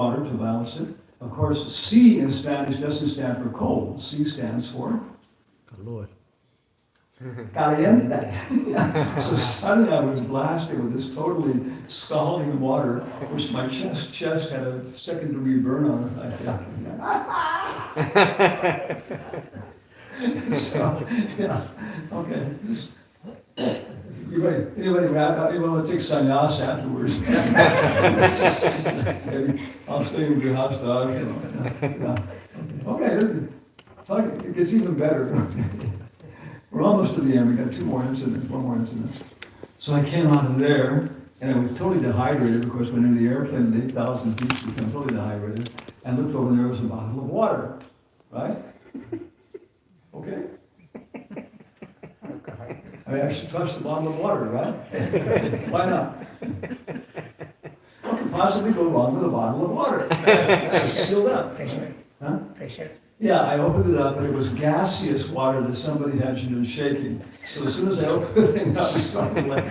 water to balance it. Of course, C in Spanish doesn't stand for cold. C stands for Lord. caliente. So suddenly I was blasted with this totally scalding water, which my chest had a second-degree burn on it, I think. So, yeah, okay. Anybody want to take sannyas afterwards? Maybe I'll stay with your house dog. Yeah. Okay, it gets even better. We're almost to the end. We got one more incident. So I came out of there, and I was totally dehydrated because when in the airplane at 8,000 feet, you become totally dehydrated. And looked over, and there was a bottle of water, right? Okay. I actually touched the bottle of water, right? Why not? What could possibly go wrong with a bottle of water? It's sealed up. Pressure. Huh? Pressure. Yeah, I opened it up, and it was gaseous water that somebody had been shaking. So as soon as I opened the thing up, it started like,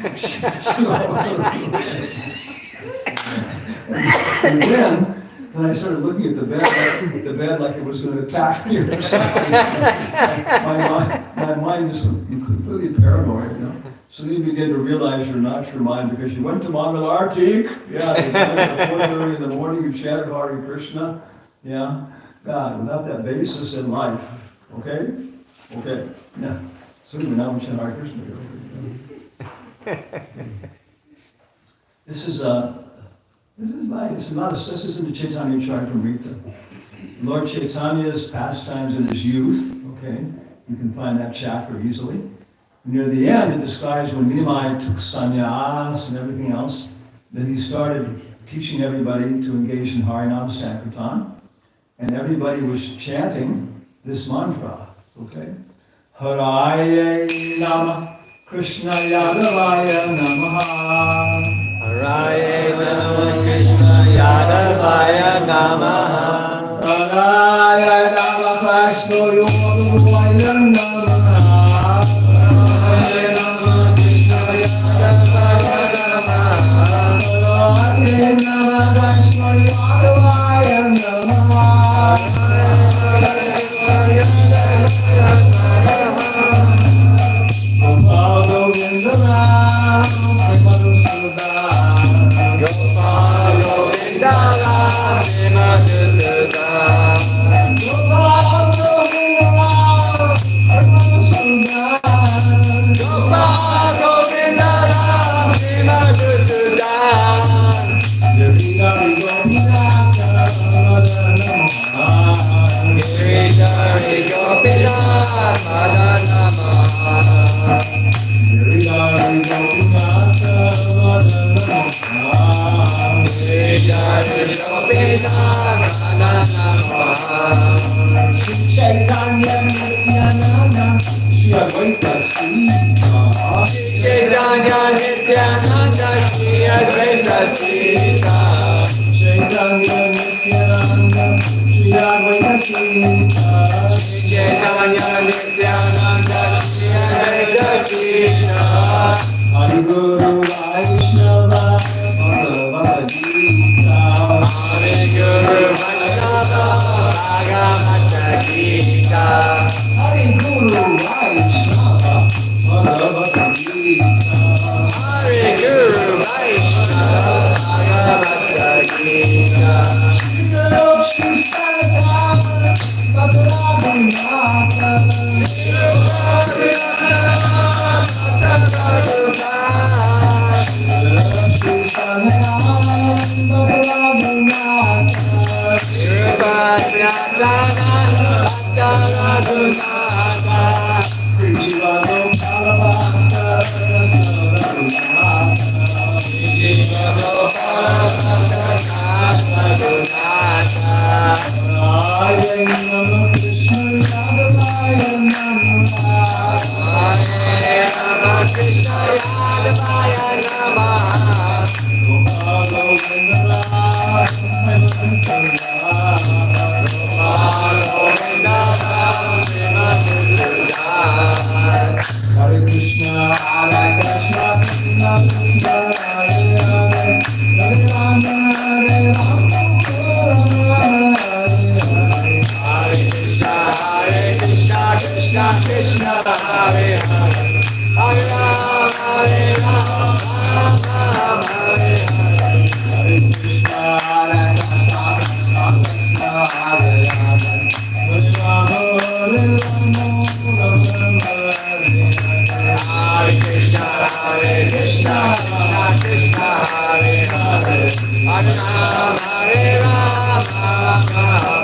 and then I started looking at the bed like it was going to attack me or something. My mind is completely paranoid, you know. So then you begin to realize you're not your mind because you went to Mangal Artik. Yeah, at 4:30 in the morning, you chanted Hare Krishna. Yeah. God, without that basis in life, okay? Okay, yeah. So now we chant Hare Krishna. This is in the Chaitanya Charitamrita. Lord Chaitanya's pastimes in his youth, okay? You can find that chapter easily. Near the end, it describes when Nimai took sannyas and everything else, then he started teaching everybody to engage in Harinam Sankirtan. And everybody was chanting this mantra, okay? Haraye Nama Krishna Yadavaya Namaha. Haraye Nama Krishna Yadavaya Namaha. Haraye Nama Krishna Yadavaya Namaha. Haraye Nama Krishna Yadavaya Namaha. Haraye Nama Krishna Yadavaya Namaha. Krishna Hare Krishna, Hare Krishna, Krishna Krishna, Hare Hare, Hare Rama, Hare Rama, Hare Krishna, Krishna Krishna, Hare Hare, Hare Rama, Hare Rama, Hare Hare, Hare Krishna, Hare Krishna, Krishna Krishna, Hare Hare, Hare Rama, Hare Rama, Hare Krishna, Krishna Krishna, Hare Hare, Hare Rama, Hare Rama,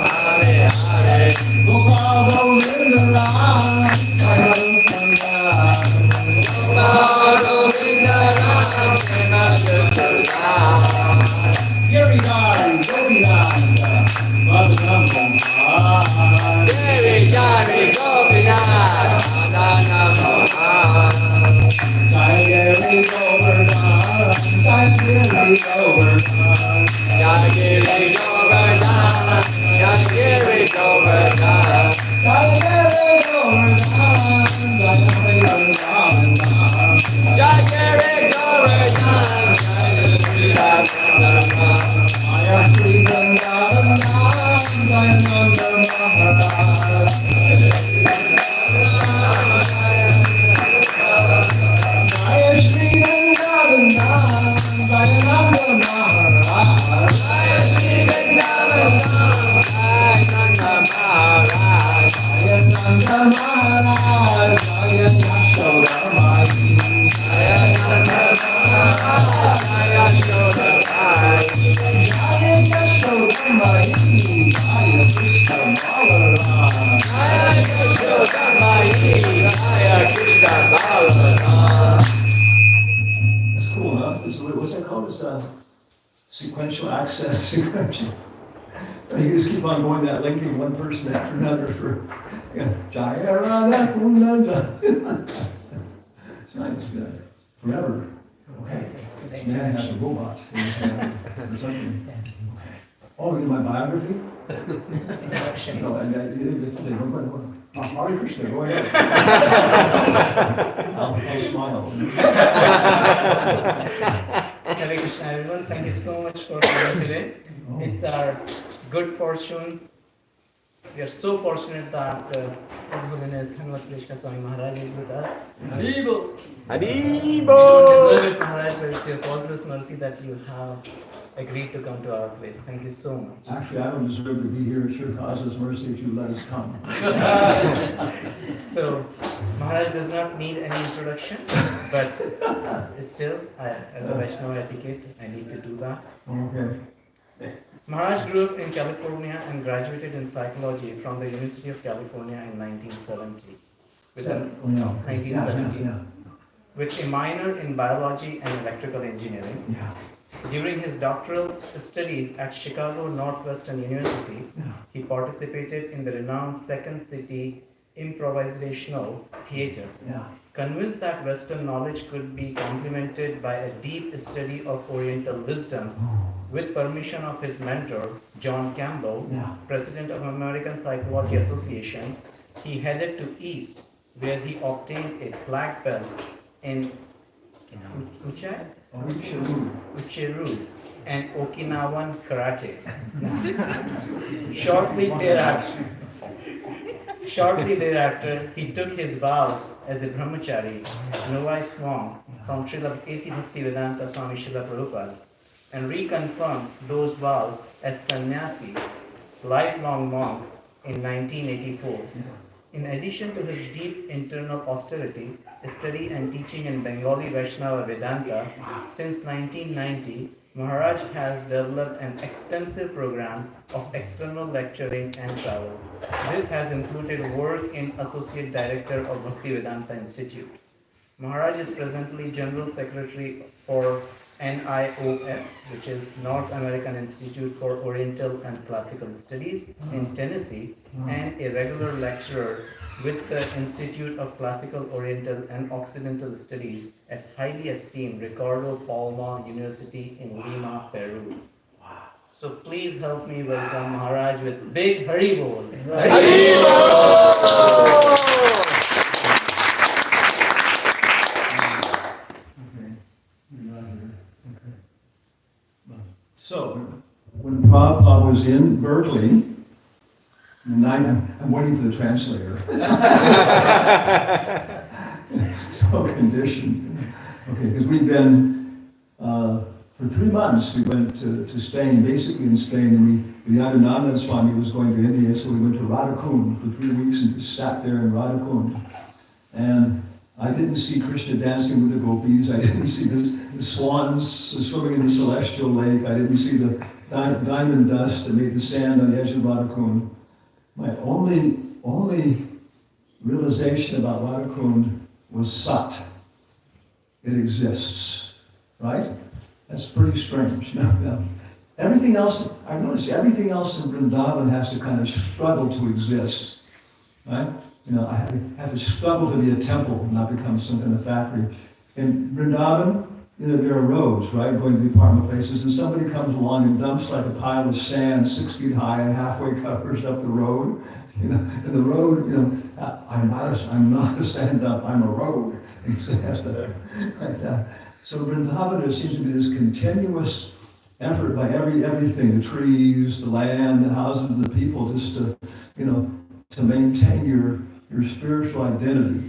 Hare Hare, Gopal Govinda Ram, Hare Krishna, Gopal Govinda Ram, Hare Krishna, Giridhari Govinda, Madhukam Giridhari Govinda, Madhukam Jai Giri Govardhan, Jai Giri Govardhan, Jai Giri Govardhan, Jai Giri Govardhan, Jai Giri Govardhan, Jai Giri Govardhan, Jai Shri Vrindavan, Jai Nanda Maharaj, Jai Shri Vrindavan, Jai Nanda Maharaj, Jai Shri Vrindavan, Jai Nanda Maharaj, Jai Nanda Maharaj, Jai Yashoda Mai, Jai Nanda Maharaj, Jai Yashoda Mai, Jai Yashoda Mai, Jai Krishna Balaram, Jai Yashoda Mai, Jai Krishna Balaram. That's cool enough. What's that called? It's sequential access. Sequential. You just keep on going that, linking one person after another for Jaya Radha Kunda. It's nice, good. Forever. Okay. Man has a robot in his hand or something. Oh, you know my biography? No, Hare Krishna, go ahead. I'll smile. Hare Krishna, everyone. Thank you so much for coming today. It's our good fortune. We are so fortunate that His Holiness Hanumat Preshak Swami Maharaj is with us. Haribo! You don't deserve it, Maharaj, but it's your causeless mercy that you have agreed to come to our place. Thank you so much. Actually, I don't deserve to be here. It's your causeless mercy that you let us come. So, Maharaj does not need any introduction, but still, as a Vaishnava etiquette, I need to do that. Okay. Maharaj grew up in California and graduated in psychology from the University of California in 1970. With a, 1970. Yeah. With a minor in biology and electrical engineering. Yeah. During his doctoral studies at Chicago Northwestern University, he participated in the renowned Second City Improvisational Theater. Yeah. Convinced that Western knowledge could be complemented by a deep study of Oriental wisdom, with permission of his mentor, John Campbell, president of American Psychology Association, he headed to East, where he obtained a black belt in Ucheru and Okinawan karate. Shortly thereafter, he took his vows as a brahmachari, novice monk from Srila A.C. Bhaktivedanta Swami Srila Prabhupada, and reconfirmed those vows as sannyasi, lifelong monk, in 1984. In addition to his deep internal austerity, study and teaching in Bengali Vaishnava Vedanta, since 1990, Maharaj has developed an extensive program of external lecturing and travel. This has included work in Associate Director of Bhaktivedanta Institute. Maharaj is presently General Secretary for NIOS, which is North American Institute for Oriental and Classical Studies in Tennessee, and a regular lecturer with the Institute of Classical Oriental and Occidental Studies at highly esteemed Ricardo Palma University in Lima, Peru. So please help me welcome Maharaj with big Hari Bol. So, when Prabhupada was in Berkeley, and I'm waiting for the translator. So conditioned. Okay, because we've been, for 3 months, we went to Spain, basically in Spain, and Hanumat Swami was going to India, so we went to Radhakund for 3 weeks and just sat there in Radhakund. And I didn't see Krishna dancing with the gopis, I didn't see the swans swimming in the celestial lake, I didn't see the diamond dust that made the sand on the edge of Radhakund. My only realization about Radhakund was Sat. It exists, right? That's pretty strange. No. Everything else, I noticed everything else in Vrindavan has to kind of struggle to exist, right? I have to struggle to be a temple, not become some kind of factory. In Vrindavan, there are roads, right, going to the apartment places, and somebody comes along and dumps like a pile of sand 6 feet high and halfway covers up the road. And the road, I'm not a sand dump, I'm a road. So Vrindavan, there seems to be this continuous effort by everything, the trees, the land, the houses, the people, just to maintain your spiritual identity.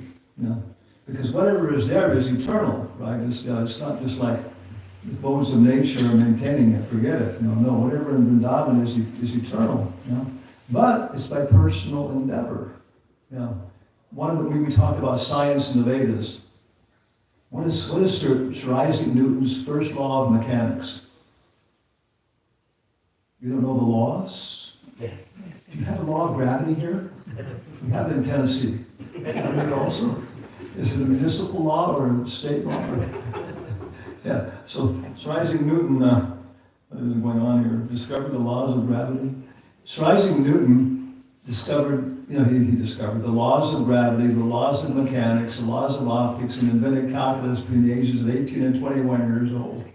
Because whatever is there is eternal, right? It's not just like the modes of nature are maintaining it, forget it. No, whatever in Vrindavan is eternal. But it's by personal endeavor. When we talk about science in the Vedas, what is Sir Isaac Newton's first law of mechanics? You don't know the laws? Yeah. Do you have a law of gravity here? We have it in Tennessee. Have it also? Is it a municipal law or a state law? Yeah. So Sir Isaac Newton, what is going on here? Discovered the laws of gravity. Sir Isaac Newton discovered, he discovered the laws of gravity, the laws of mechanics, the laws of optics, and invented calculus between the ages of 18 and 21 years old.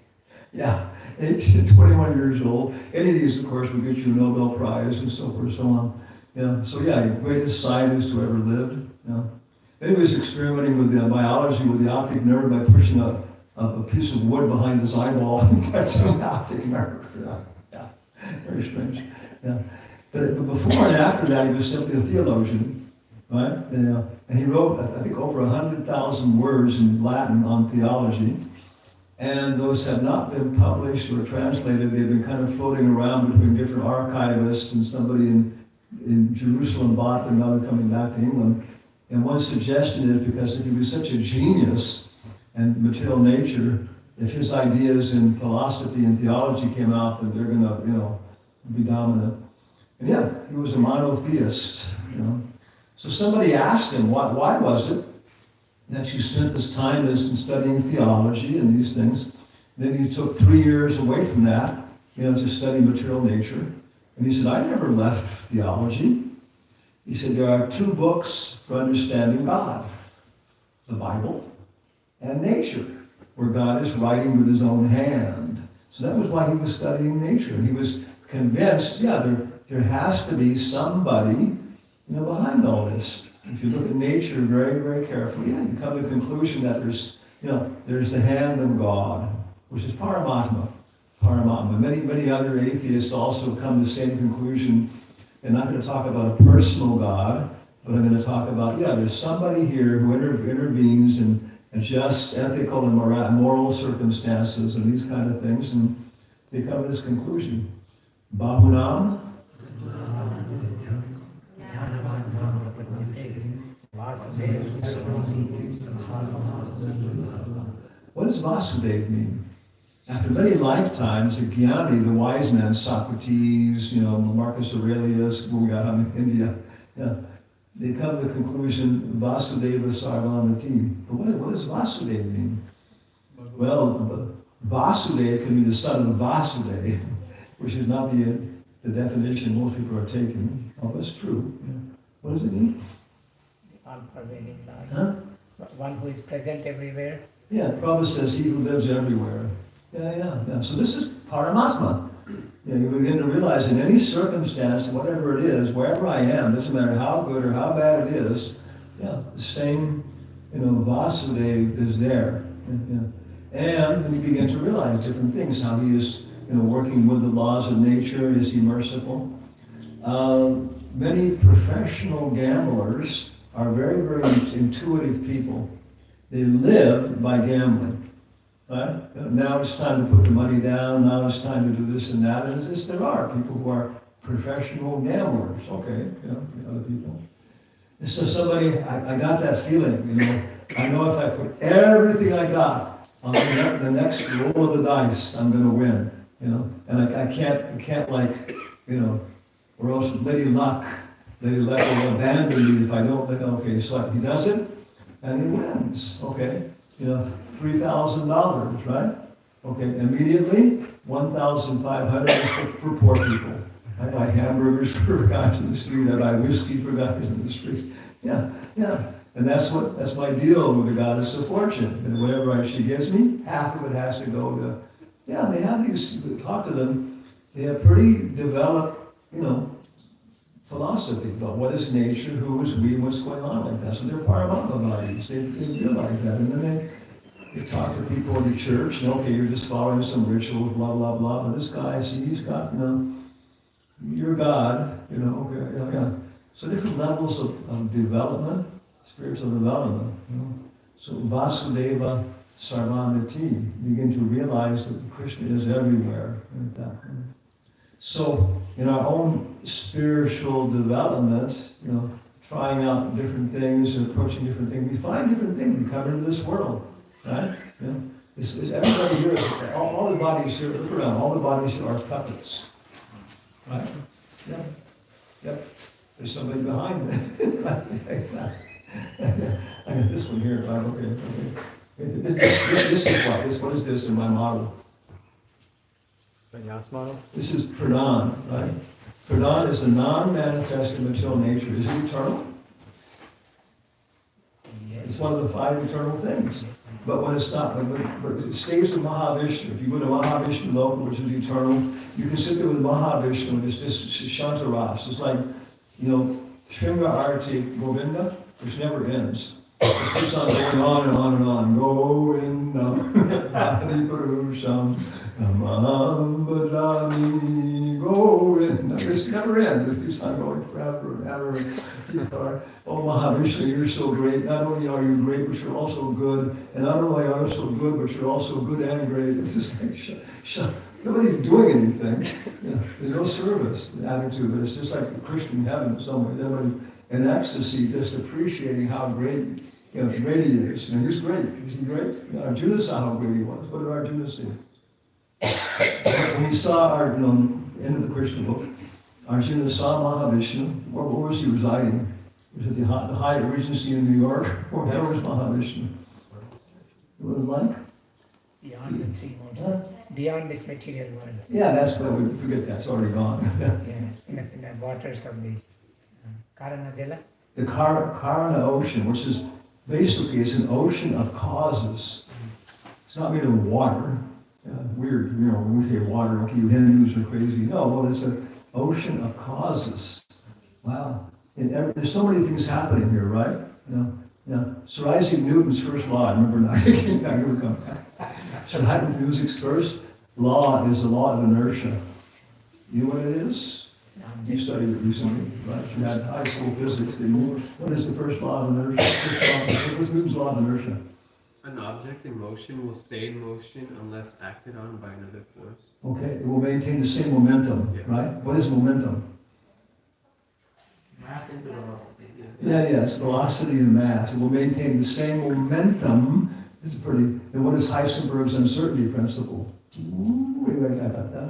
Yeah, 18 and 21 years old. Any of these, of course, would get you a Nobel Prize and so forth, so on. So greatest scientist who ever lived. Then he was experimenting with the biology with the optic nerve by pushing a piece of wood behind his eyeball and touching the optic nerve. Yeah, very strange. Yeah. But before and after that, he was simply a theologian, right? And he wrote, I think, over 100,000 words in Latin on theology. And those have not been published or translated. They've been kind of floating around between different archivists, and somebody in Jerusalem bought them, now they're coming back to England. And one suggestion is because if he was such a genius in material nature, if his ideas in philosophy and theology came out, then they're going to, be dominant. And he was a monotheist. So somebody asked him, why was it that you spent this time in studying theology and these things? And then you took 3 years away from that, to study material nature. And he said, I never left theology. He said, there are 2 books for understanding God, the Bible and nature, where God is writing with his own hand. So that was why he was studying nature. And he was convinced, there has to be somebody, behind all this. If you look at nature very, very carefully, you come to the conclusion that there's the hand of God, which is Paramatma. Many other atheists also come to the same conclusion. They're not going to talk about a personal God, but I'm going to talk about, there's somebody here who intervenes in just ethical and moral circumstances and these kind of things, and they come to this conclusion. Bahunam. What does Vasudev mean? After many lifetimes, the Jnani, the wise men, Socrates, Marcus Aurelius, who we got in India, they come to the conclusion, Vasudeva Sarvamati. But what does Vasudev mean? Well, Vasudev can be the son of Vasudeva, which is not the definition most people are taking. Oh, that's true. What does it mean? All-pervading God. Huh? One who is present everywhere. Yeah, Prabhupada says he who lives everywhere. Yeah. So this is Paramatma. You know, you begin to realize in any circumstance, whatever it is, wherever I am, doesn't matter how good or how bad it is, yeah, the same, Vasudeva is there. And then you begin to realize different things, how he is, working with the laws of nature. Is he merciful? Many professional gamblers are very, very intuitive people. They live by gambling. Right? Now it's time to put the money down, now it's time to do this and that. And there are people who are professional gamblers, okay, other people. And so I got that feeling, I know if I put everything I got on the next roll of the dice, I'm going to win, And I can't or else Lady Luck will abandon me if I don't, okay, so he does it, and he wins, okay. $3,000, right? Okay, immediately, $1,500 for poor people. I buy hamburgers for guys in the street, I buy whiskey for guys in the street. Yeah. And that's my deal with the goddess of fortune. And whatever she gives me, half of it has to go to, they have these, talk to them, they have pretty developed, philosophy about what is nature, who is we, what's going on like that. So they're Paramatma bodies. They realize that. And then they talk to people in the church, and okay, you're just following some rituals, blah, blah, blah. But this guy, see, he's got, you're God, okay, yeah. So different levels of development, spiritual development. So Vasudeva Sarvamiti, you begin to realize that Krishna is everywhere. Like that. So in our own spiritual development, trying out different things and approaching different things, we find different things. We come into this world, right? Everybody here, all the bodies here, look around, all the bodies here are puppets, right? Yeah. Yep. There's somebody behind me. I got this one here, right? Okay. This is what is this in my model? Sannyas model? This is Pradhan, right? Pradhan is a non-manifest material nature. Is it eternal? Yes. It's one of the 5 eternal things. But when it's not, but it stays with Mahavishnu. If you go to Mahavishnu local, which is eternal, you can sit there with Mahavishnu, and it's just Shantaras. It's like, Shringa Arati Govinda, which never ends. It keeps on going on and on and on. Govinda, Hari Purusham, Namam Bhajami, Govinda. This never ends. It keeps on going forever and ever. Oh, Mahavishnu, you're so great. Not only are you great, but you're also good. And not only are you so good, but you're also good and great. It's just like, nobody's doing anything. There's no service attitude, but it's just like a Christian heaven somewhere. Everybody in ecstasy, just appreciating how great, great he is. He's great. Is he great? Arjuna saw how great he was. What did Arjuna see? When he saw our, end of the Krishna book, Arjuna saw Mahavishnu. Where was he residing? Was it the Hyatt Regency in New York? Or where was Mahavishnu? What was it like? Beyond the 3 worlds. Beyond this material world. Yeah, that's what we forget. That's already gone. In the waters of the Karana Jala. The Karana ocean, which is basically it's an ocean of causes. It's not made of water. Weird, when we say water, okay, you Hindus are crazy. No, well, it's an ocean of causes. Wow. There's so many things happening here, right? Sir Isaac Newton's first law, I remember now. Sir Isaac Newton's first law is the law of inertia. You know what it is? You studied it recently, right? You had high school physics, didn't you? What is the first law of inertia? What was Newton's law of inertia? An object in motion will stay in motion unless acted on by another force. Okay, it will maintain the same momentum, right? What is momentum? Mass into velocity. Yes, velocity and mass. It will maintain the same momentum. This is pretty. And what is Heisenberg's uncertainty principle? Ooh, wait, I got that.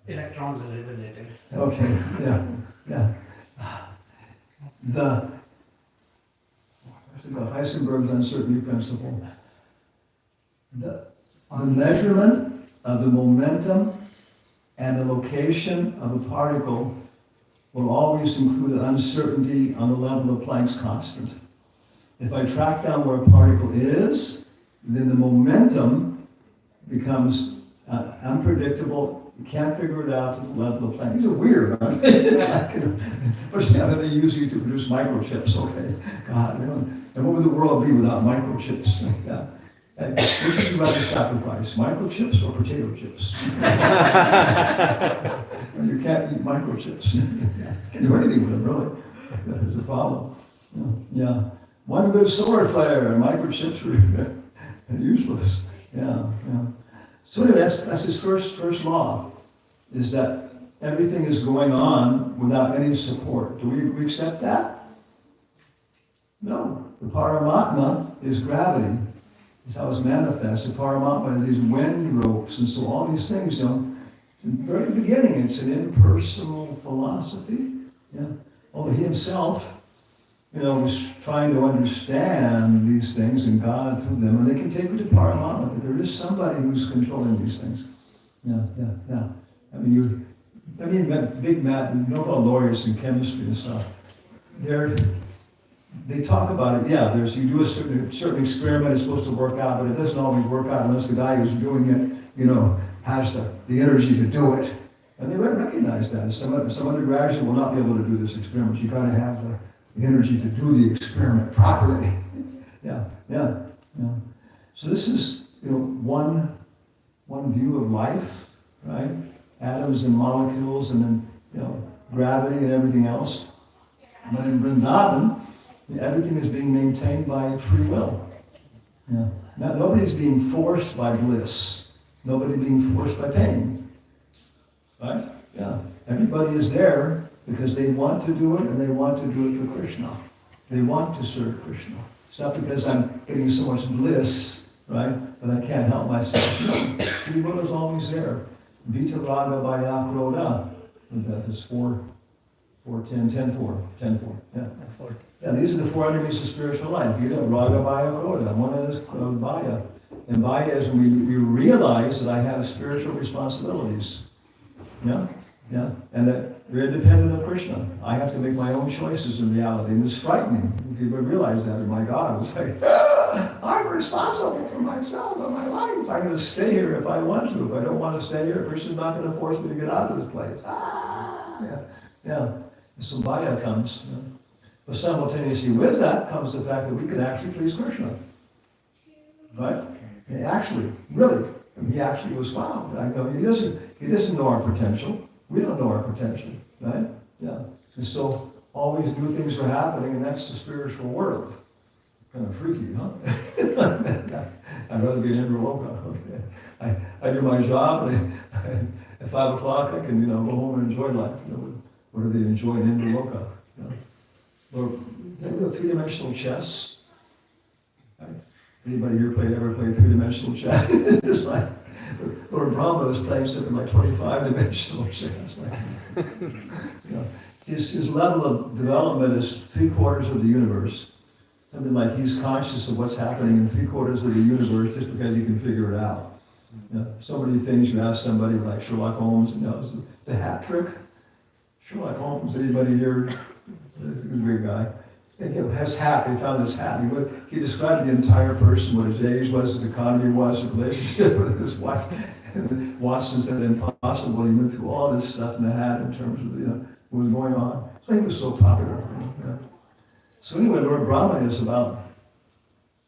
Electrons are related. Okay, yeah. Heisenberg's uncertainty principle. The measurement of the momentum and the location of a particle will always include an uncertainty on the level of Planck's constant. If I track down where a particle is, then the momentum becomes unpredictable You can't figure it out to the level of planet. These are weird, aren't they? Especially now that they use you to produce microchips, okay? God, and what would the world be without microchips? Yeah. Which would you rather sacrifice, microchips or potato chips? And you can't eat microchips. You can't do anything with them, really. That is a problem. Yeah. One good solar flare, and microchips are useless. Yeah. So anyway, that's his first law, is that everything is going on without any support. Do we accept that? No. The Paramatma is gravity. That's how it's manifested. Paramatma is these wind ropes, and so all these things, in the very beginning, it's an impersonal philosophy. Yeah. Although he himself, was trying to understand these things and God through them, and they can take you to Paramatma, that there is somebody who's controlling these things. Yeah. Big Nobel laureates in chemistry and stuff, they talk about it, you do a certain experiment, it's supposed to work out, but it doesn't always work out unless the guy who's doing it, has the energy to do it. And they recognize that. Some undergraduate will not be able to do this experiment. You've got to have the energy to do the experiment properly. Yeah. So this is, one view of life, right? Atoms and molecules, and then, gravity and everything else. But in Vrindavan, everything is being maintained by free will. Yeah. Nobody's being forced by bliss. Nobody being forced by pain. Right? Yeah. Everybody is there because they want to do it, and they want to do it for Krishna. They want to serve Krishna. It's not because I'm getting so much bliss, right, that I can't help myself. No. Free will is always there. Vita Raga Bhaya Krodha. That is 10-4. Yeah, these are the four enemies of spiritual life. Vita, Raga, Bhaya, Krodha. One is Bhaya. And Bhaya is when we realize that I have spiritual responsibilities. Yeah. And that we're independent of Krishna. I have to make my own choices in reality. And it's frightening. If you would realize that, my God, it's like, I'm responsible for myself and my life. I'm going to stay here if I want to. If I don't want to stay here, Krishna's not going to force me to get out of this place. Yeah. So Bhaya comes. But simultaneously with that comes the fact that we can actually please Krishna. Right? And actually, really, he actually was found. I know he doesn't know our potential. We don't know our potential, right? Yeah. And so always new things are happening, and that's the spiritual world. Kind of freaky, huh? I'd rather be in Indraloka. Okay. I do my job, and at 5 o'clock I can, go home and enjoy life. What do they enjoy in Indraloka? Or they do a three-dimensional chess. Right? Anybody here ever played three-dimensional chess? It's like, Lord Brahma is playing something like 25-dimensional chess. His level of development is 3/4 of the universe. Something like he's conscious of what's happening in 3/4 of the universe just because he can figure it out. So many things you ask somebody like Sherlock Holmes, the hat trick. Sherlock Holmes, anybody here? He's a great guy. Has hat. They found this hat. He described the entire person, what his age was, his economy was, his relationship with his wife. And Watson said impossible. He went through all this stuff in the hat in terms of what was going on. So he was so popular. So anyway, Lord Brahma is about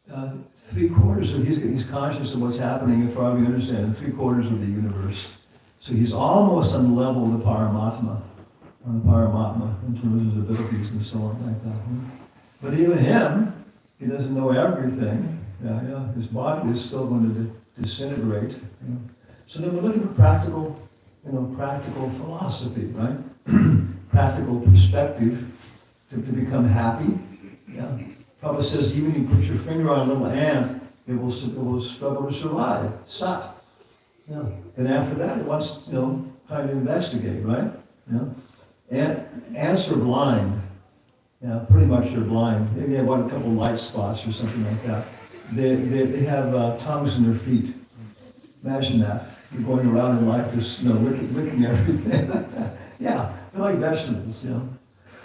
3/4 of he's conscious of what's happening, as far as we understand, 3/4 of the universe. So he's almost on the level of the Paramatma. On the Paramatma, in terms of his abilities and so on like that. But even him, he doesn't know everything. His body is still going to disintegrate. So then we're looking for practical philosophy, right? Practical perspective to become happy. Prabhupada says even you put your finger on a little ant, it will struggle to survive. Sat. Then after that, it wants trying to investigate, right? Ants are blind. Pretty much they're blind. Maybe they have a couple light spots or something like that. They have tongues in their feet. Imagine that. You're going around in life just licking everything. They're like vegetables.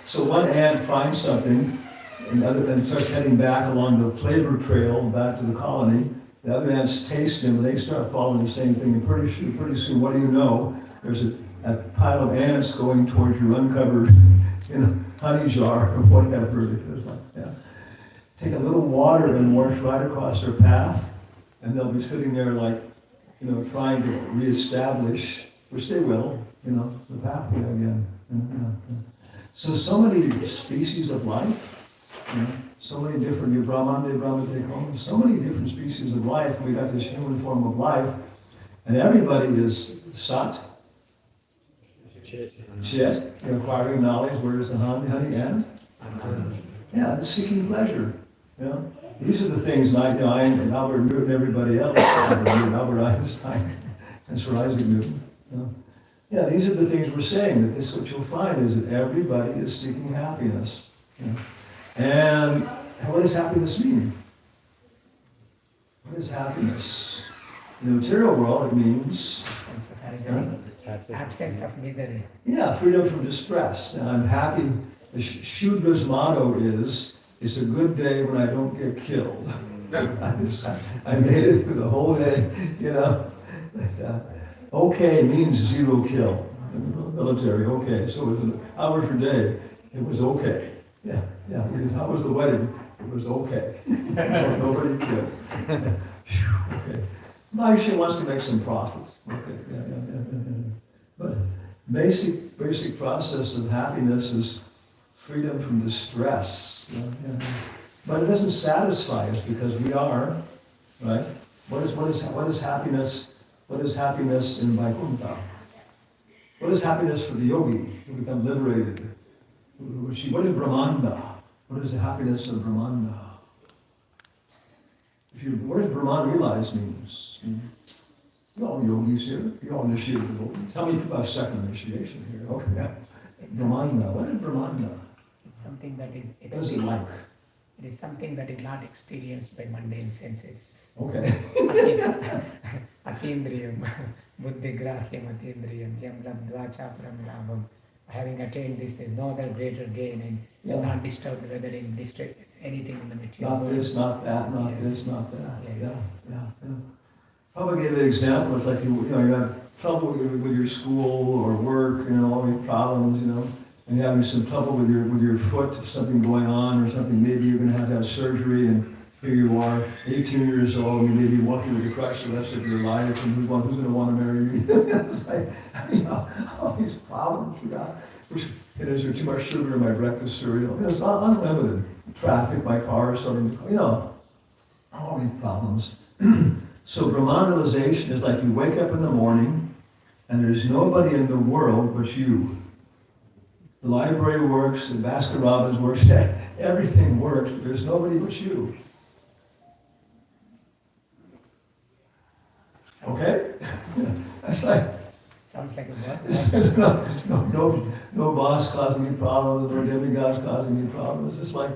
So one ant finds something, and starts heading back along the flavor trail back to the colony. The other ants taste them, and they start following the same thing. And pretty soon, what do you know? there's a pile of ants going towards your uncovered, honey jar or whatever it is like that. Take a little water and wash right across their path, and they'll be sitting there like, trying to reestablish, which they will, the pathway again. So many species of life, so many different, Brahmante, so many different species of life. We got this human form of life, and everybody is sat, chit, acquiring knowledge, where is the honey, and? Yeah, seeking pleasure. These are the things Albert Newton and everybody else, Albert Einstein, and Sir Isaac Newton. Yeah, these are the things we're saying, that this what you'll find is that everybody is seeking happiness. And what does happiness mean? What is happiness? In the material world, it means Absence of misery. Yeah, freedom from distress. And I'm happy. The Shudra's motto is, it's a good day when I don't get killed. I made it through the whole day, like that. Okay means zero kill. In the military, okay. So it was an hour per day. It was okay. Yeah. How was the wedding? It was okay. Nobody killed. Okay. Maisha wants to make some profits. Okay. Yeah. But basic process of happiness is freedom from distress. But it doesn't satisfy us because we are, right? What is happiness? What is happiness in Vaikuntha? What is happiness for the yogi who become liberated? What is Brahmanda? What is the happiness of Brahmanda? What does Brahman realize means? You all yogis here, you all initiated devotees. Tell me about second initiation here. Okay. Brahmanda. What is Brahmanda? It's something that is What is it like? It is something that is not experienced by mundane senses. Okay. Atindriyam, buddhigrahyam atindriyam, yam labdva chapram labham. Having attained this, there is no other greater gain, and you're not disturbed whether in anything in the material Not world. this, not that, not Yes. this, not that. Yes. Yeah. Probably give an example. It's like you have trouble with your school or work, all your problems, and you're having some trouble with your foot, something going on or something. Maybe you're going to have surgery, and here you are, 18 years old, and you may be walking with a crutch the rest of your life, and who's going to want to marry you? It's like, all these problems we got. Is there too much sugar in my breakfast cereal? It's unlimited. Traffic, my car is starting to, all these problems. So Brahmanization is like you wake up in the morning, and there's nobody in the world but you. The library works, the Baskin Robbins works, everything works, but there's nobody but you. Okay? That's like, Sounds like a work. no boss causing me problems, no demigods causing me problems. It's like,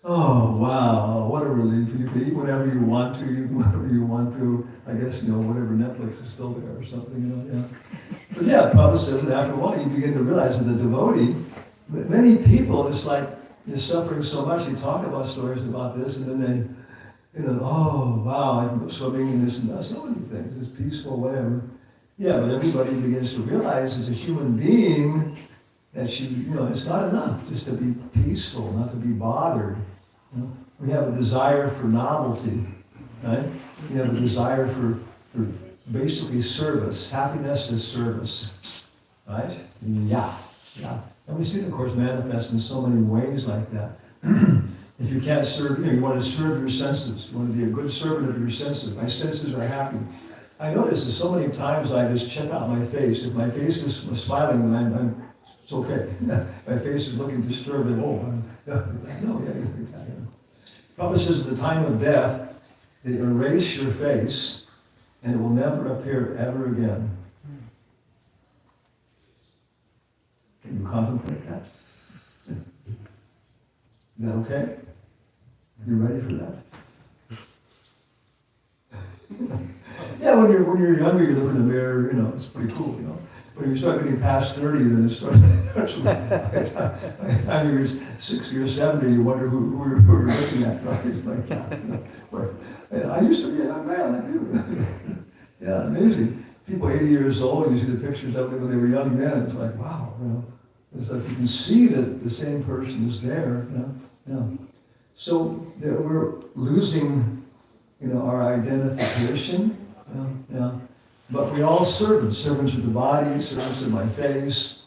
oh, wow, what a relief. You can eat whenever you want to, you can whatever you want to. I guess, whatever Netflix is still there or something, But yeah, Prabhupada says that after a while you begin to realize as a devotee, many people, it's like they're suffering so much, they talk about stories about this, and then they, oh, wow, I'm swimming in this and that, so many things, it's peaceful, whatever. Yeah, but everybody begins to realize as a human being that it's not enough just to be peaceful, not to be bothered. We have a desire for novelty, right? We have a desire for basically service. Happiness is service, right? Yeah. And we see it, of course, manifest in so many ways like that. If you can't serve, you want to serve your senses. You want to be a good servant of your senses. My senses are happy. I notice that so many times I just check out my face. If my face is smiling, then it's okay. My face is looking disturbed, and Prabhupada says at the time of death, they erase your face, and it will never appear ever again. Can you contemplate that? Is that okay? You ready for that? Yeah, when you're younger, you look in the mirror, it's pretty cool, When you start getting past 30, then it starts, by the time you're 60 or 70, you wonder who you're looking at, right? Like that, I used to be a young man, I do. Yeah, amazing. people 80 years old, you see the pictures of them when they were young men, it's like, wow, it's like you can see that the same person is there, So we're losing, our identification, But we all servants of the body, servants of my face,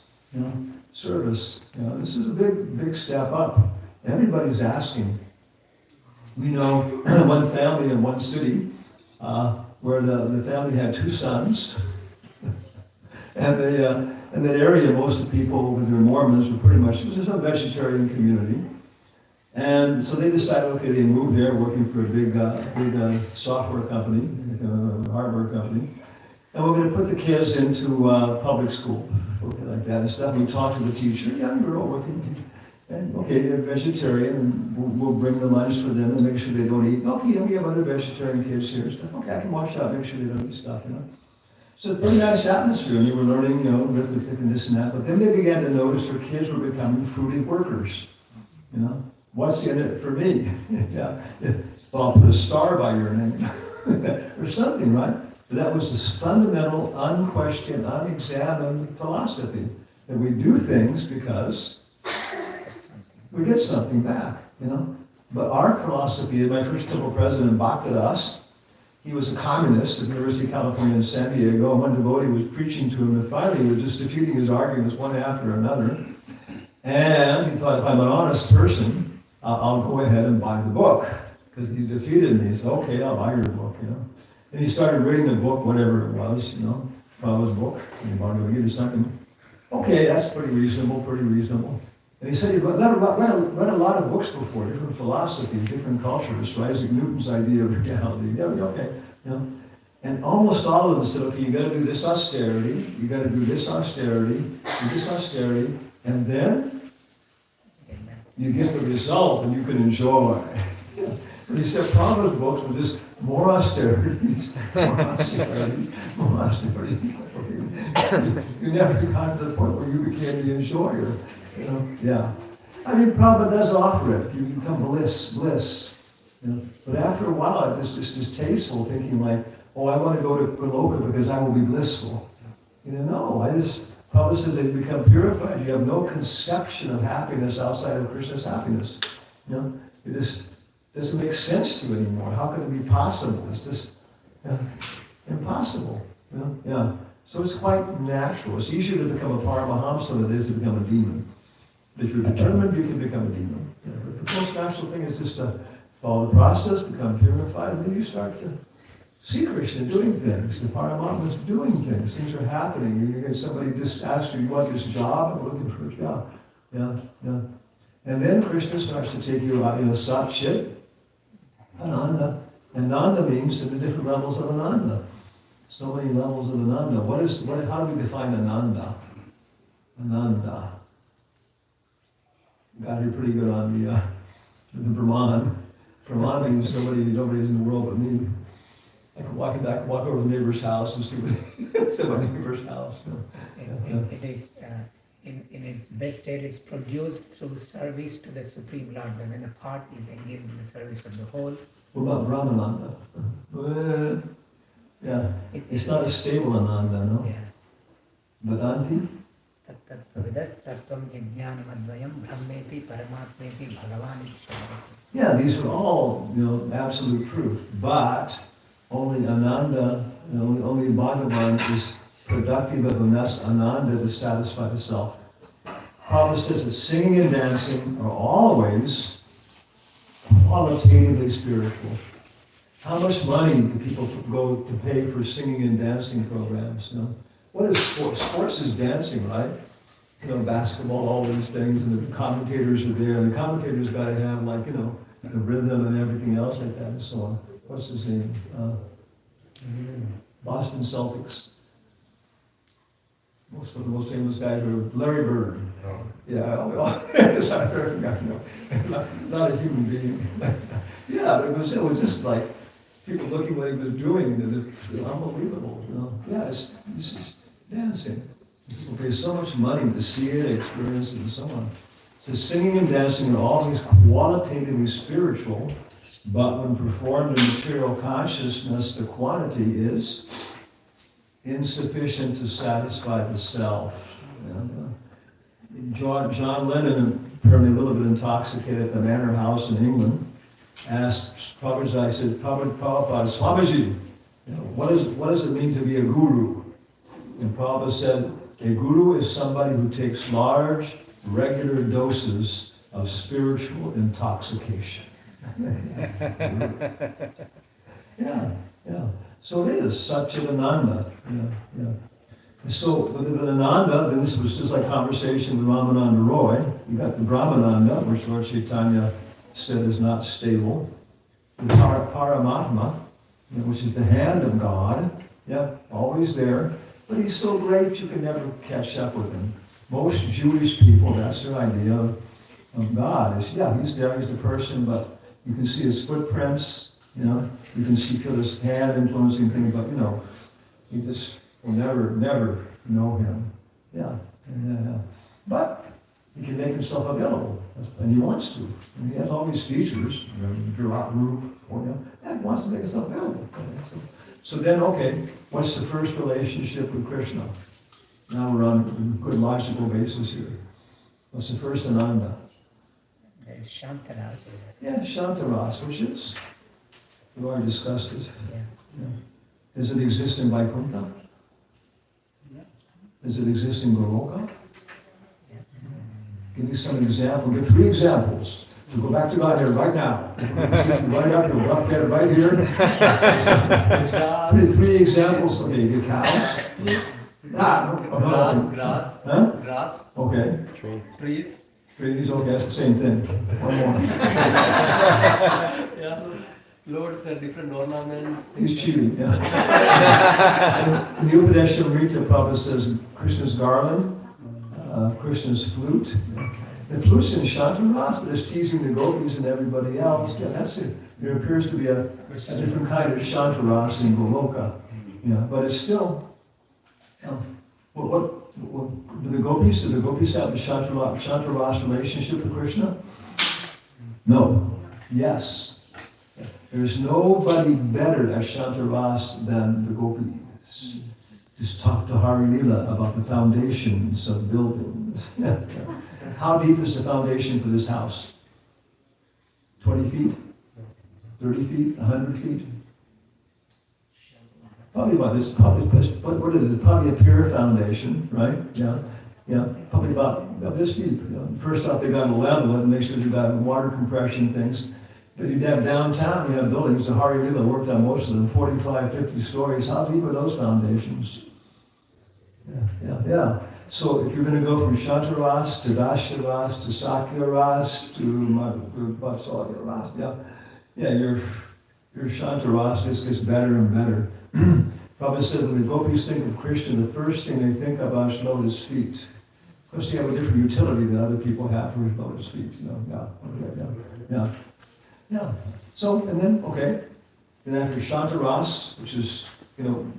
service. This is a big step up. Everybody's asking. We know one family in one city where the family had 2 sons, and in that area, most of the people, who were Mormons, were pretty much, it was a vegetarian community. And so they decided, okay, they moved there, working for a big software company, a hardware company. And we're going to put the kids into public school, okay, like that and stuff. We talked to the teacher, young girl working, and okay, they're vegetarian, and we'll bring the lunch for them and make sure they don't eat. Okay, we have other vegetarian kids here and stuff. Okay, I can watch out, make sure they don't eat stuff, So it's a pretty nice atmosphere, and you were learning, arithmetic and this and that. But then they began to notice their kids were becoming fruity workers, What's in it for me? Well, I'll put a star by your name, or something, right? But that was this fundamental, unquestioned, unexamined philosophy that we do things because we get something back, But our philosophy, my first temple president, Bhaktidas, he was a communist at the University of California in San Diego, and one devotee was preaching to him, and finally he was just defeating his arguments one after another. And he thought, if I'm an honest person, I'll go ahead and buy the book, because he defeated me. So, okay, I'll buy your book, And he started reading the book, whatever it was, Prabhupada's book, and he wanted to give you something. Okay, that's pretty reasonable. And he said, you've read a lot of books before, different philosophies, different cultures, right? Isaac Newton's idea of reality. Yeah, okay, And almost all of them said, okay, you got to do this austerity, and then you get the result and you can enjoy. But he said Prabhupada's books were just more austerities. You never got to the point where you became the enjoyer. I mean, Prabhupada does offer it. You become bliss. But after a while, it's just distasteful, thinking like, oh, I want to go to Goloka because I will be blissful. No, Prabhupada says that you become purified. You have no conception of happiness outside of Krishna's happiness. It just doesn't make sense to you anymore. How can it be possible? It's just impossible. So it's quite natural. It's easier to become a Paramahamsa than it is to become a demon. If you're determined, you can become a demon. But the most natural thing is just to follow the process, become purified, and then you start to see Krishna doing things. The Paramatma is doing things. Things are happening. You get somebody just asks you want this job, I'm looking for a job. And then Krishna starts to take you out, Sat Chit, Ananda. Ananda means the different levels of Ananda. So many levels of Ananda. How do we define Ananda? Ananda. Got here pretty good on the Brahman. Brahman means nobody's in the world but me. I could walk over to the neighbor's house and see what's in my neighbor's house. It is, in its best state, it's produced through service to the Supreme Lord. When the part is engaged in the service of the whole. What about Brahmananda? It's not a stable Ananda, no? Vedanti? Yeah, these are all, absolute truth. But only Ananda, only Bhagavan is productive of enough Ananda to satisfy the self. Prabhupada says that singing and dancing are always qualitatively spiritual. How much money do people go to pay for singing and dancing programs? What is sports? Sports is dancing, right? Basketball, all these things, and the commentators are there, and the commentators got to have the rhythm and everything else like that and so on. What's his name? Boston Celtics. Most of the most famous guys are Larry Bird. It's not a human being. It was just like people looking what he was doing, it's unbelievable. It's just dancing. People pay so much money to see it, experience it, and so on. So singing and dancing are always qualitatively spiritual, but when performed in material consciousness, the quantity is insufficient to satisfy the self. And, John Lennon, apparently a little bit intoxicated at the Manor House in England, asked Prabhupada, I said, Prabhupada, Swamiji, what does it mean to be a guru? And Prabhupada said, a guru is somebody who takes large, regular doses of spiritual intoxication. Yeah. So it is Satchidananda. Yeah. So with Ananda, then this was just like conversation with Ramananda Roy. You got the Brahmananda, which Lord Chaitanya said is not stable. The Paramatma, which is the hand of God. Yeah, always there. But he's so great you can never catch up with him. Most Jewish people, that's their idea of God. Is he's there, he's the person, but you can see his footprints, you can feel his hand influencing things, but you just will never know him. Yeah. But he can make himself available, and he wants to. And he has all these features, Virat Rup, and he wants to make himself available. So then, okay, what's the first relationship with Krishna? Now we're on a good logical basis here. What's the first Ananda? There's Shantaras. Yeah, Shantaras, which is, we already discussed it. Yeah. Does it exist in Vaikuntha? Does it exist in Goloka? Give me some examples. Give 3 examples. To go back to God here right now. Right up here, up there, right here. 3 examples for me. The cows. Grass. Huh? Grass. Okay. Trees. Trees, okay, that's the same thing. One more. Yeah. Clothes and different ornaments. He's cheating, yeah. In the Upadeshamrita, Prabhupada says Krishna's garland, Krishna's flute. The flute's in Shantaras, but it's teasing the gopis and everybody else. Yeah, that's it. There appears to be a different kind of Shantaras in Goloka. Yeah, but it's still, what do the gopis have a Shantaras relationship with Krishna? No. Yes. There's nobody better at Shantaras than the gopis. Just talk to Hari Lila about the foundations of buildings. How deep is the foundation for this house? 20 feet? 30 feet? 100 feet? Probably about this, what is it? Probably a pier foundation, right? Yeah, probably about this deep. First off, they got to level it and make sure you got water compression things. But you'd have downtown, you have buildings, the Hari Lila worked on most of them, 45, 50 stories. How deep are those foundations? Yeah. So if you're going to go from Shantaras to Dasharas to Sakyaras to Vatsalyaras, your Shantaras just gets better and better. Prabhupada said when the gopis think of Krishna, the first thing they think about is lotus feet. Of course, they have a different utility than other people have for lotus feet. Yeah. So, and then after Shantaras, which is,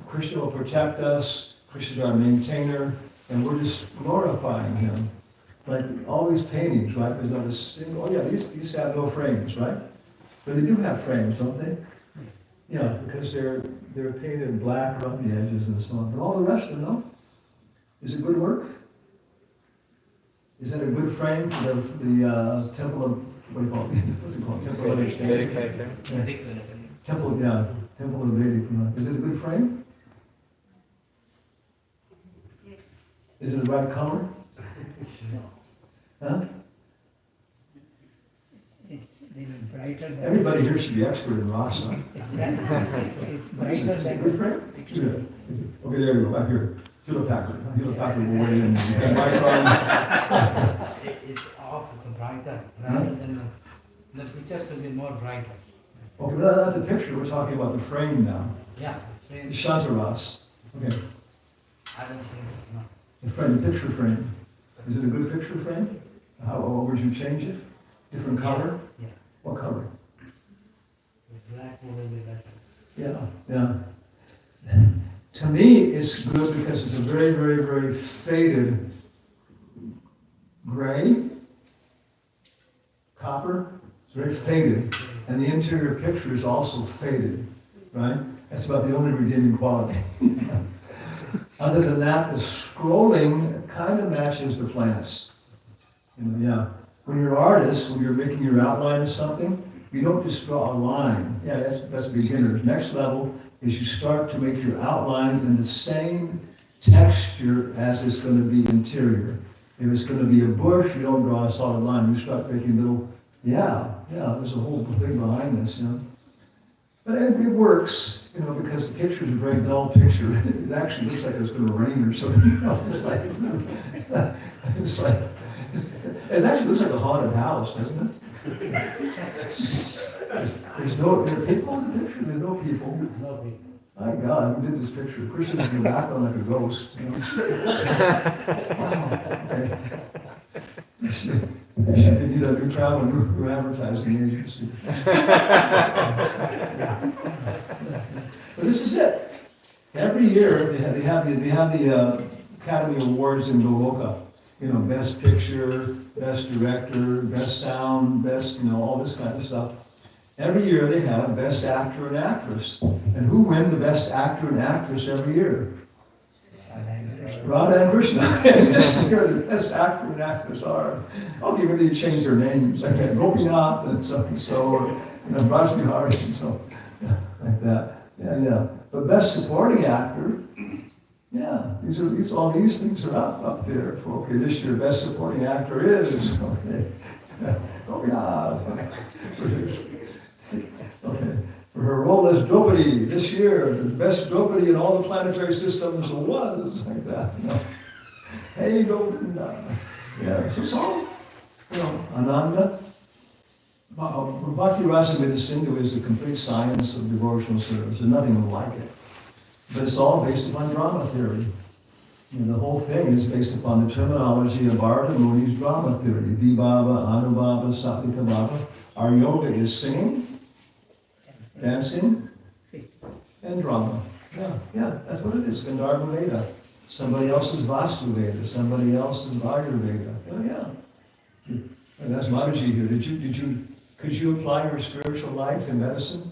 Krishna will protect us, Krishna is our maintainer, and we're just glorifying him. Like all these paintings, right? There's not a single, these have no frames, right? But they do have frames, don't they? Yeah, because they're painted black around the edges and so on. But all the rest of them, no? Is it good work? Is that a good frame for the temple of, what do you call it? What's it called? Temple of Temple of Vedic. Is it a good frame? Yes. Is it the right color? Huh? It's little brighter than... Everybody here should be expert in rasa. It's brighter Is it a than... good frame? Yeah. Okay, there we go, back here. Hewlett Packard. Hewlett Packard will weigh in. It's off, it's brighter. Rather than the pictures will be more brighter. Okay, but that's a picture. We're talking about the frame now. Yeah, frame. Shantaras. Okay. I don't think, no. The frame, the picture frame. Is it a good picture frame? How would you change it? Different color? Yeah. What color? The black will be better. Yeah. To me, it's good because it's a very, very, very faded gray, copper. It's very faded. And the interior picture is also faded, right? That's about the only redeeming quality. Other than that, the scrolling kind of matches the plants. Yeah. When you're an artist, when you're making your outline of something, you don't just draw a line. Yeah, that's beginners. Next level is you start to make your outline in the same texture as it's going to be interior. If it's going to be a bush, you don't draw a solid line. You start making little, there's a whole thing behind this, But it works, because the picture is a very dull picture. It actually looks like it's going to rain or something else. It actually looks like a haunted house, doesn't it? There's no people in the picture. There's no people. My God, who did this picture? Krishna's in the background like a ghost. Okay. They need a new travel, new advertising agency. But this is it. Every year they have the Academy Awards in Goloka. Best picture, best director, best sound, best, all this kind of stuff. Every year they have best actor and actress. And who win the best actor and actress every year? Radha and Krishna. This year the best actor and actress are, okay, we need to change their names. Like Gopinath and so, or Rajnihari and so, like that. Yeah. But best supporting actor, all these things are up there. Okay, this year best supporting actor is, okay. Okay. For her role as Draupadi this year, the best Draupadi in all the planetary systems was like that. Hey, Govinda. Yeah, so it's all, Ananda. Bhakti Rasamrita Sindhu is the complete science of devotional service. There's nothing like it. But it's all based upon drama theory. The whole thing is based upon the terminology of Bharata Muni's drama theory. Vibhava, Anubhava, Satvika Bhava. Our yoga is singing, dancing, and drama. Yeah, that's what it is. Gandharva Veda. Somebody else's Vastu Veda. Somebody else's Vajra Veda. And that's Mataji here. Could you apply your spiritual life in medicine?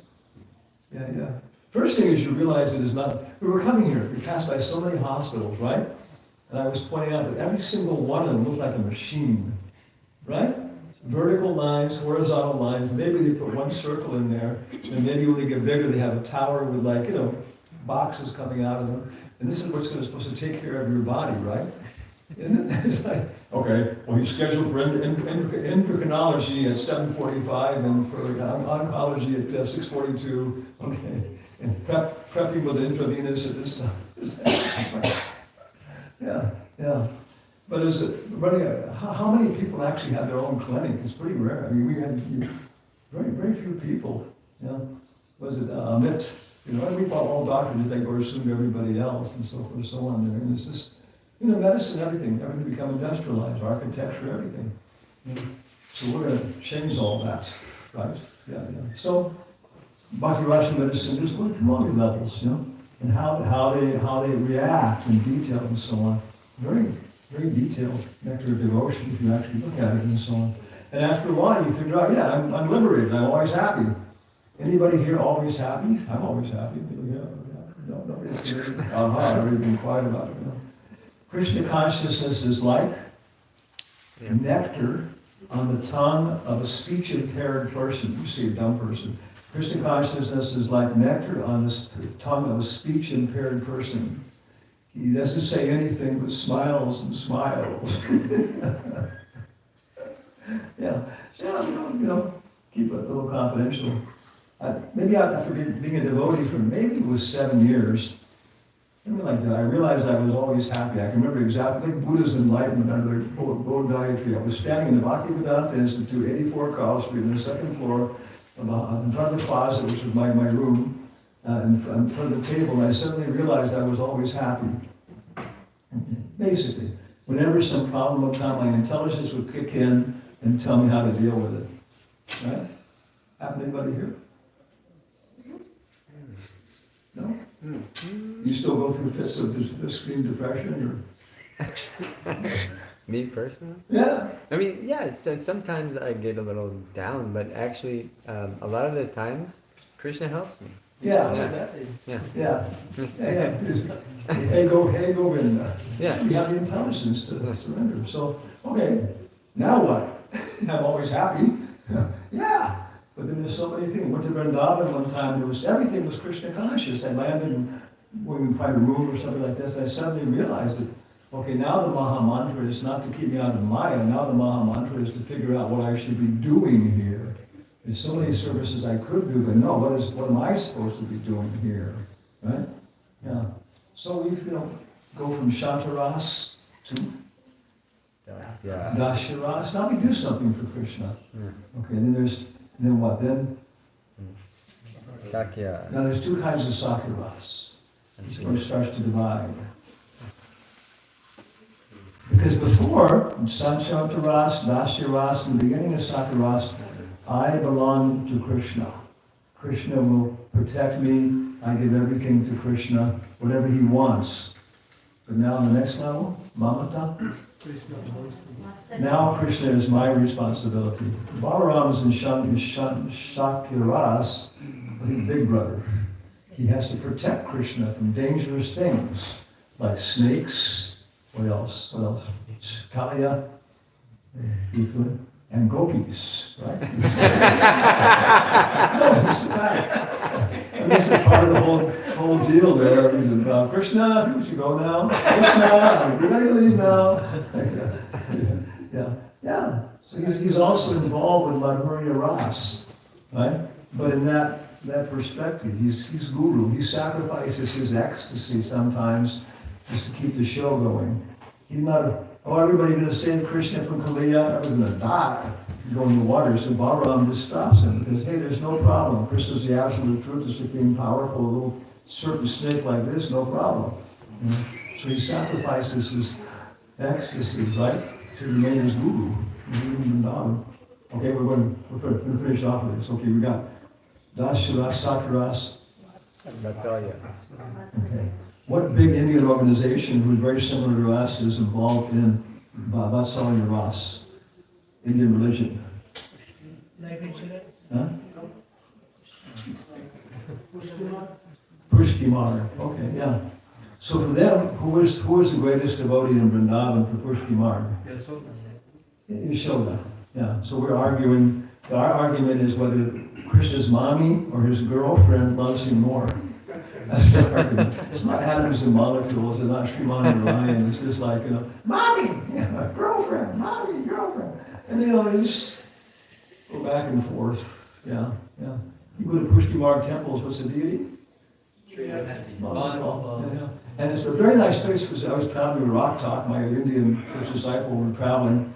Yeah. First thing is you realize it is not, we were coming here, we passed by so many hospitals, right? And I was pointing out that every single one of them looked like a machine, right? Vertical lines, horizontal lines, maybe they put one circle in there, and maybe when they get bigger they have a tower with boxes coming out of them. And this is what's supposed to take care of your body, right? Isn't it? It's like, okay, well he's scheduled for endocrinology at 7:45 and for oncology at 6:42, okay. And prepping with intravenous at this time. Yeah. But is it running? How many people actually have their own clinic? It's pretty rare. I mean, we had very, very few people. Was it Amit? We thought all doctors did, they were assuming everybody else, and so forth and so on. And it's just, medicine, everything become industrialized, architecture, everything. So we're going to change all that, right? Yeah. So Bhakti Rasa medicine is going through all the levels, and how they react in detail and so on. Very, very detailed nectar of devotion if you actually look at it and so on. And after a while you figure out, I'm liberated, I'm always happy. Anybody here always happy? I'm always happy. No, nobody's here. I've already been quiet about it. Krishna consciousness is like nectar on the tongue of a speech-impaired person. You see a dumb person. Krishna consciousness is like nectar on the tongue of a speech-impaired person. He doesn't say anything but smiles and smiles. Keep it a little confidential. Maybe after being a devotee for maybe it was 7 years, something like that, I realized I was always happy. I can remember exactly, like Buddha's enlightenment under the Bodhi tree. I was standing in the Bhaktivedanta Institute, 84 Carl Street, on the second floor, in front of the closet, which was my room, in front of the table, and I suddenly realized I was always happy. Basically, whenever some problem would come, my intelligence would kick in and tell me how to deal with it. Right? Happen to anybody here? No? You still go through fits of extreme depression? Me personally? Yeah. I mean, so sometimes I get a little down, but actually, a lot of the times, Krishna helps me. Yeah, Yeah. yeah. Hey, go in. Yeah. We have the intelligence to surrender. So, okay, now what? I'm always happy. Yeah. But then there's so many things. Went to Vrindavan one time, everything was Krishna conscious. I landed and when we find a room or something like this, I suddenly realized that, okay, now the Maha Mantra is not to keep me out of Maya, now the Maha Mantra is to figure out what I should be doing here. There's so many services I could do, but no, what am I supposed to be doing here? Right? Yeah. So we, go from Shantaras to Yeah. Dasharas. Now we do something for Krishna. Okay, then what? Then Sakya. now there's two kinds of Sakyaras. Where it starts to divide. Because before, Sanchataras, Dasyaras, in the beginning of Sakyaras, I belong to Krishna. Krishna will protect me. I give everything to Krishna, whatever he wants. But now on the next level, Mamata. Now Krishna is my responsibility. Balaram is in Sakyaras, but he's big brother. He has to protect Krishna from dangerous things, like snakes, what else? Kalya, and gopis, right? No, this is fact. And this is part of the whole deal there. Krishna, you should go now. Krishna, we're going to leave now. Yeah. So he's also involved with Madhurya Ras, right? But in that perspective, he's guru. He sacrifices his ecstasy sometimes just to keep the show going. He's not everybody going to save Krishna from Kaliya? Everyone's going to die. Go in the water. So Balaram just stops him because, hey, there's no problem. Krishna's the absolute truth, the supreme powerful, a little serpent snake like this, no problem. So he sacrifices his ecstasy, right, to remain his guru. Okay, we're going to finish off with this. Okay, we got Dasharas, Sakyaras. That's all, yeah. Okay. What big Indian organization who's very similar to us is involved in Vatsalya Ras, Indian religion? Life insurance? Huh? Pushkimar. Okay, yeah. So for them, who is the greatest devotee in Vrindavan for Pushkimar? Yashoda. Yeah. So we're arguing. Our argument is whether Krishna's mommy or his girlfriend loves him more. That's the argument. It's not atoms and molecules. It's not Srimani and Ryan. It's just like, mommy, girlfriend, mommy, girlfriend. And they just go back and forth. Yeah. You go to Pushkimar temples, what's the deity? Yeah. And it's a very nice place because I was traveling with Rock Talk, my Indian first disciple, we were traveling.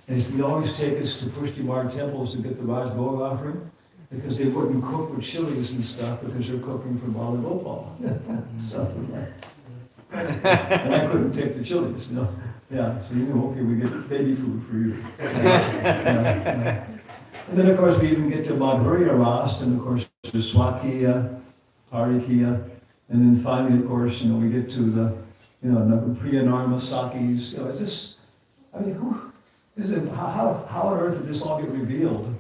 And he'd always take us to Pushkimar temples to get the Raj Bhoga offering. Because they wouldn't cook with chilies and stuff because they're cooking for Bala Gopal. And I couldn't take the chilies, Yeah, so okay, we get baby food for you. And then of course we even get to Madhurya Ras, and of course to Swakya, Harikiya, and then finally of course, we get to the, Priyanarma Sakis. It's just, how on earth did this all get revealed?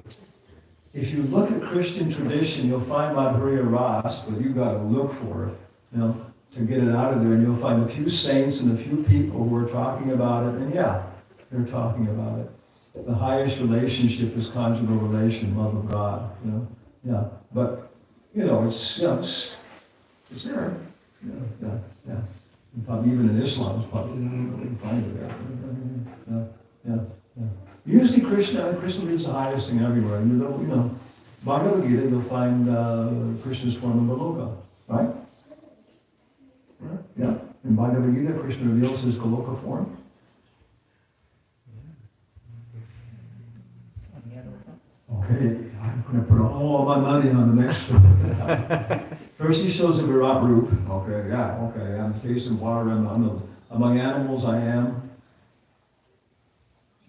If you look at Christian tradition, you'll find Madhurya Ras, but you've got to look for it, to get it out of there. And you'll find a few saints and a few people who are talking about it. And yeah, they're talking about it. The highest relationship is conjugal relation, love of God. Yeah. But it's there. Yeah. And probably even in Islam, it's probably you can find it there. Yeah. Usually Krishna is the highest thing everywhere. Bhagavad Gita, you'll find Krishna's form in the Goloka, right? Yeah. In Bhagavad Gita, Krishna reveals his Goloka form. Okay, I'm going to put all my money on the next one. First he shows the Virat Roop. Okay, I'm tasting water. Among animals I am.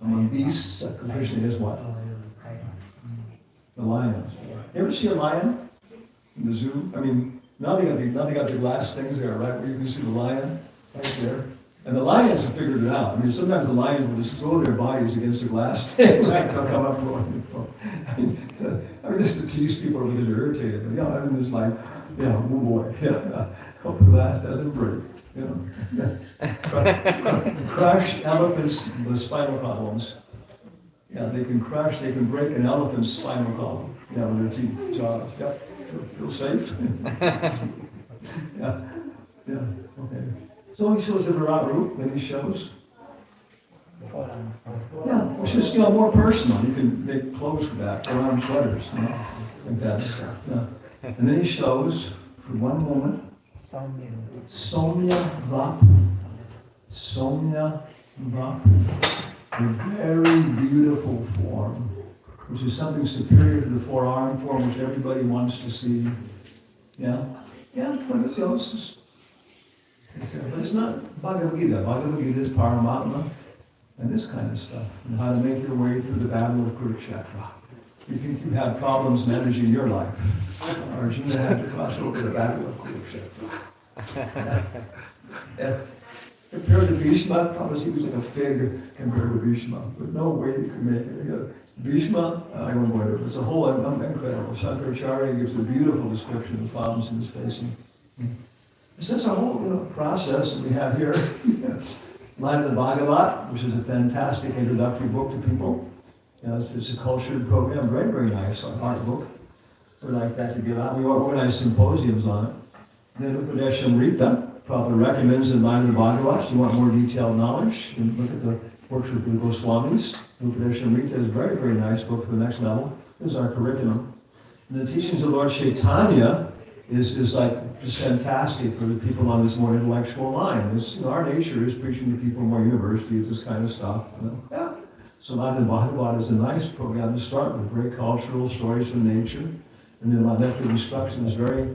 Among beasts, Krishna is what? The lion. You ever see a lion in the zoo? Now they got the glass things there, right, where you can see the lion right there. And the lions have figured it out. Sometimes the lions will just throw their bodies against the glass thing, like they'll come up going. Just to tease people or get irritated. But it's like, Yeah, oh boy, yeah. Hope the glass doesn't break, you know. Crush elephants with spinal columns. Yeah, they can break an elephant's spinal column. Yeah, with their teeth, jaws. Yeah, feel safe. Yeah, okay. So he shows the Virat root, and he shows. Forearm. Yeah, it's just, more personal. You can make clothes for that, forearm sweaters, like that. Yeah. And then he shows, for one moment, Soumya. Somya Vapu. Somya Vapu. A very beautiful form, which is something superior to the forearm form, which everybody wants to see. Yeah? Yeah, but it's not Bhagavad Gita. Bhagavad Gita is Paramatma and this kind of stuff, and how to make your way through the battle of Kurukshetra. You think you have problems managing your life. Arjuna had to cross over the battle of Kurukshetra. Yeah. Compared to Bhishma, probably he was like a fig compared to Bhishma, but no way you could make it. Bhishma, I won't go into it, it's a whole incredible. Shankaracharya gives a beautiful description of the problems he was facing. This is a whole process that we have here. Line of the Bhagavat, which is a fantastic introductory book to people. It's a cultured program, very, very nice, art book. We like that to get out. We organize symposiums on it. And then Upadeshamrita, Prabhupada recommends in Line of the Bhagavats. If you want more detailed knowledge, you can look at the works of the Goswamis. Upadeshamrita is a very, very nice book for the next level. This is our curriculum. And the teachings of Lord Chaitanya is like just fantastic for the people on this more intellectual line. Our nature is preaching to people in more universities, this kind of stuff. Yeah. So Line of the Bhagavat is a nice program to start with, very cultural stories from nature. And then Lecture of Instruction is very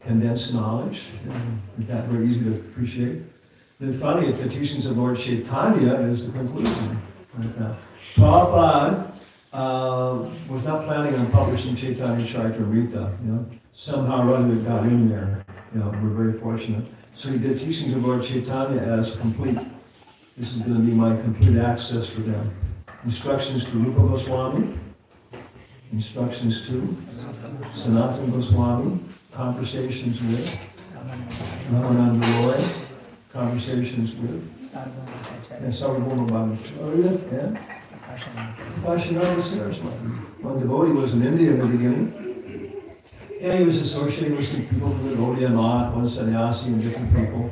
condensed knowledge, and that very easy to appreciate. Then finally, at the teachings of Lord Chaitanya is the conclusion. Prabhupada was not planning on publishing Chaitanya Charitamrita. Somehow or other it got in there. We're very fortunate. So he did teachings of Lord Chaitanya as complete. This is going to be my complete access for them. Instructions to Rupa Goswami. Instructions to Sanatana Goswami. Conversations with Ramananda Roy, conversations with and Sarvabhauma Bhattacharya and Prakasananda Saraswati. One devotee was in India in the beginning. Yeah, he was associating with some people from the Gaudiya Math, one sannyasi and different people.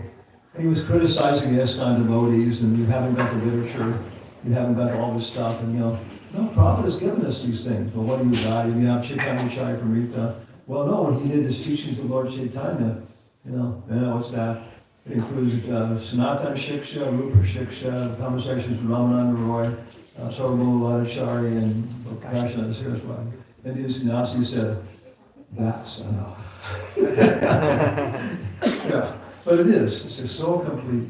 And he was criticizing the ISKCON devotees, and you haven't got the literature, you haven't got all this stuff, and no, Prabhupada has given us these things. Well, what do you got? You have Chaitanya Charitamrita. Well, no, when he did his teachings of Lord Chaitanya, what's that? It includes Sanatana Shiksha, Rupa Shiksha, conversations with Ramananda Roy, Sarvabhauma Bhattacharya, and Prakasananda Saraswati. And the sannyasi said, that's enough. Yeah, but it is. It's just so complete.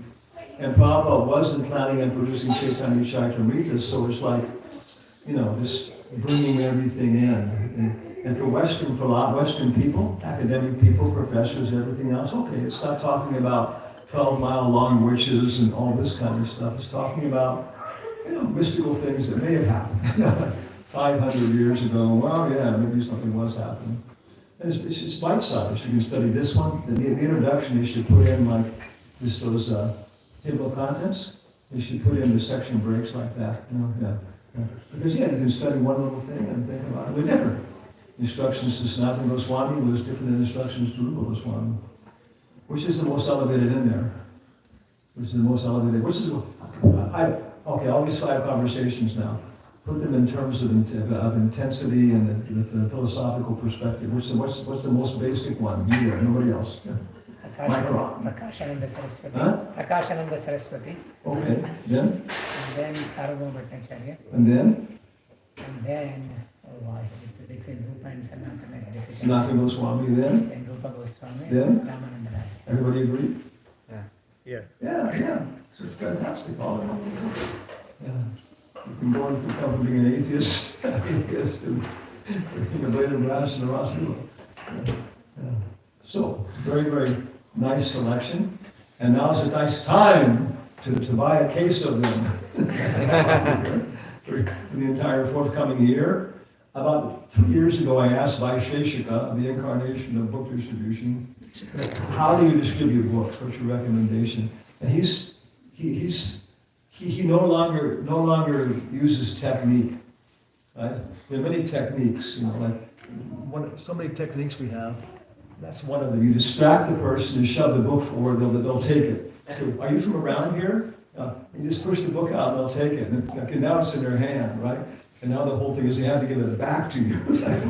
And Prabhupada wasn't planning on producing Chaitanya Charitamrita, so it's like, just bringing everything in. And for a lot of Western people, academic people, professors, everything else, okay, it's not talking about 12-mile-long witches and all this kind of stuff. It's talking about, mystical things that may have happened 500 years ago. Well, yeah, maybe something was happening. And it's bite-sized. You can study this one. The introduction, you should put in like those table of contents. You should put in the section breaks like that. Because you can study one little thing and think about it. They're different. Instructions to Sanatana Goswami was different than instructions to Rupa Goswami. Which is the most elevated in there? Okay, all these 5 conversations now. Put them in terms of intensity and the philosophical perspective. What's the most basic one? You there, nobody else. Prakasananda Saraswati. Huh? Prakasananda Saraswati. Okay, then? And then Sarvabhauma Bhattacharya. And then? Between Rupa and Sanatana is difficult. Sanatana Goswami, then Rupa Goswami, then Ramananda Raya. Everybody agree? Yeah. Yeah. So it's fantastic. All in all. Yeah. You can go and become from being an atheist to being a blade of grass and a rasula. Yeah. So, very, very nice selection. And now's a nice time to buy a case of them for the entire forthcoming year. About 2 years ago, I asked Vaisheshika, the incarnation of book distribution, how do you distribute books? What's your recommendation? And he no longer uses technique. Right? There are many techniques, so many techniques we have. That's one of them. You distract the person and shove the book forward, they'll take it. So, are you from around here? You just push the book out and they'll take it. And okay, now it's in their hand, right? And now the whole thing is they have to give it back to you. It's like,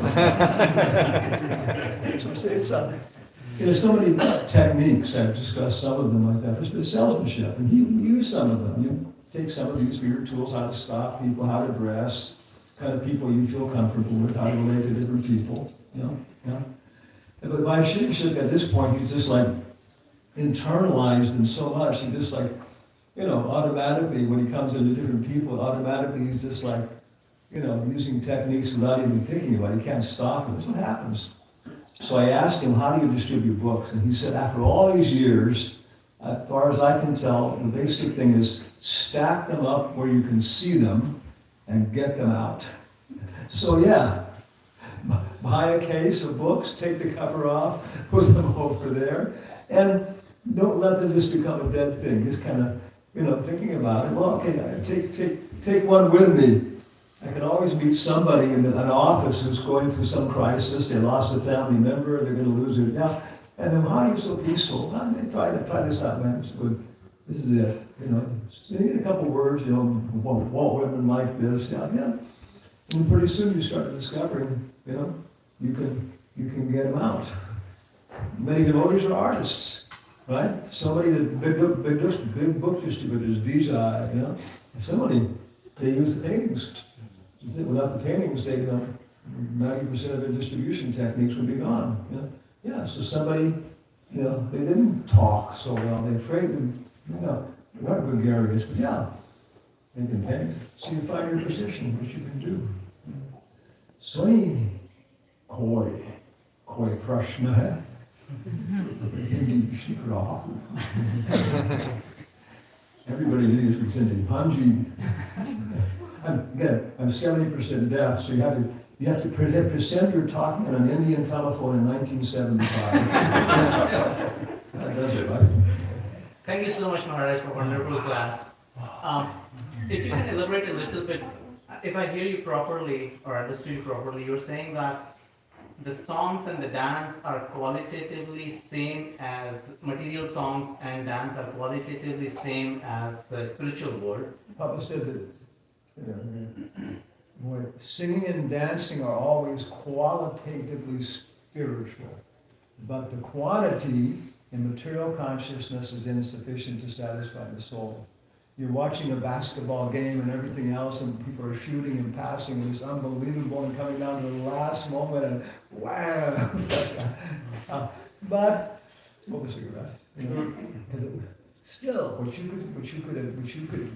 so there's so many techniques. I've discussed some of them like that. There's salesmanship, and you use some of them. You take some of these weird tools, how to stop people, how to dress, kind of people you feel comfortable with, how to relate to different people. But Vaisheshika at this point, he's just like internalized in so much. He just like, automatically when he comes into different people, automatically he's just like, using techniques without even thinking about it. He can't stop it. That's what happens. So I asked him, how do you distribute books? And he said, after all these years, as far as I can tell, the basic thing is stack them up where you can see them and get them out. So yeah, buy a case of books, take the cover off, put them over there, and don't let them just become a dead thing. Just kind of, thinking about it. Well, okay, take one with me. I can always meet somebody in an office who's going through some crisis. They lost a family member. They're going to lose their job. And then, how are you so peaceful? Try this out, man. It's good. This is it. So you need a couple words. Won't women like this? Yeah. And pretty soon you start discovering, you can get them out. Many devotees are artists, right? Somebody that big book distributors, Visa, somebody they use the paintings. Without the paintings, 90% of their distribution techniques would be gone. So somebody, they didn't talk so well. They're afraid to, they're not gregarious, but they can paint. So you find your position, what you can do. Swami koi prashna hai. Hindi shikra. Everybody in India speaks Hindi. Hanji. I'm 70% deaf, so you have to pretend you're talking on an Indian telephone in 1975. That does it, right? Thank you so much, Maharaj, for a wonderful class. If you can elaborate a little bit, if I hear you properly or understood you properly, you're saying that the songs and the dance are qualitatively same as material songs and dance are qualitatively same as the spiritual world. Papa said that singing and dancing are always qualitatively spiritual, but the quantity in material consciousness is insufficient to satisfy the soul. You're watching a basketball game and everything else, and people are shooting and passing, and it's unbelievable, and coming down to the last moment, and wow! But smoke a cigarette, still, what you could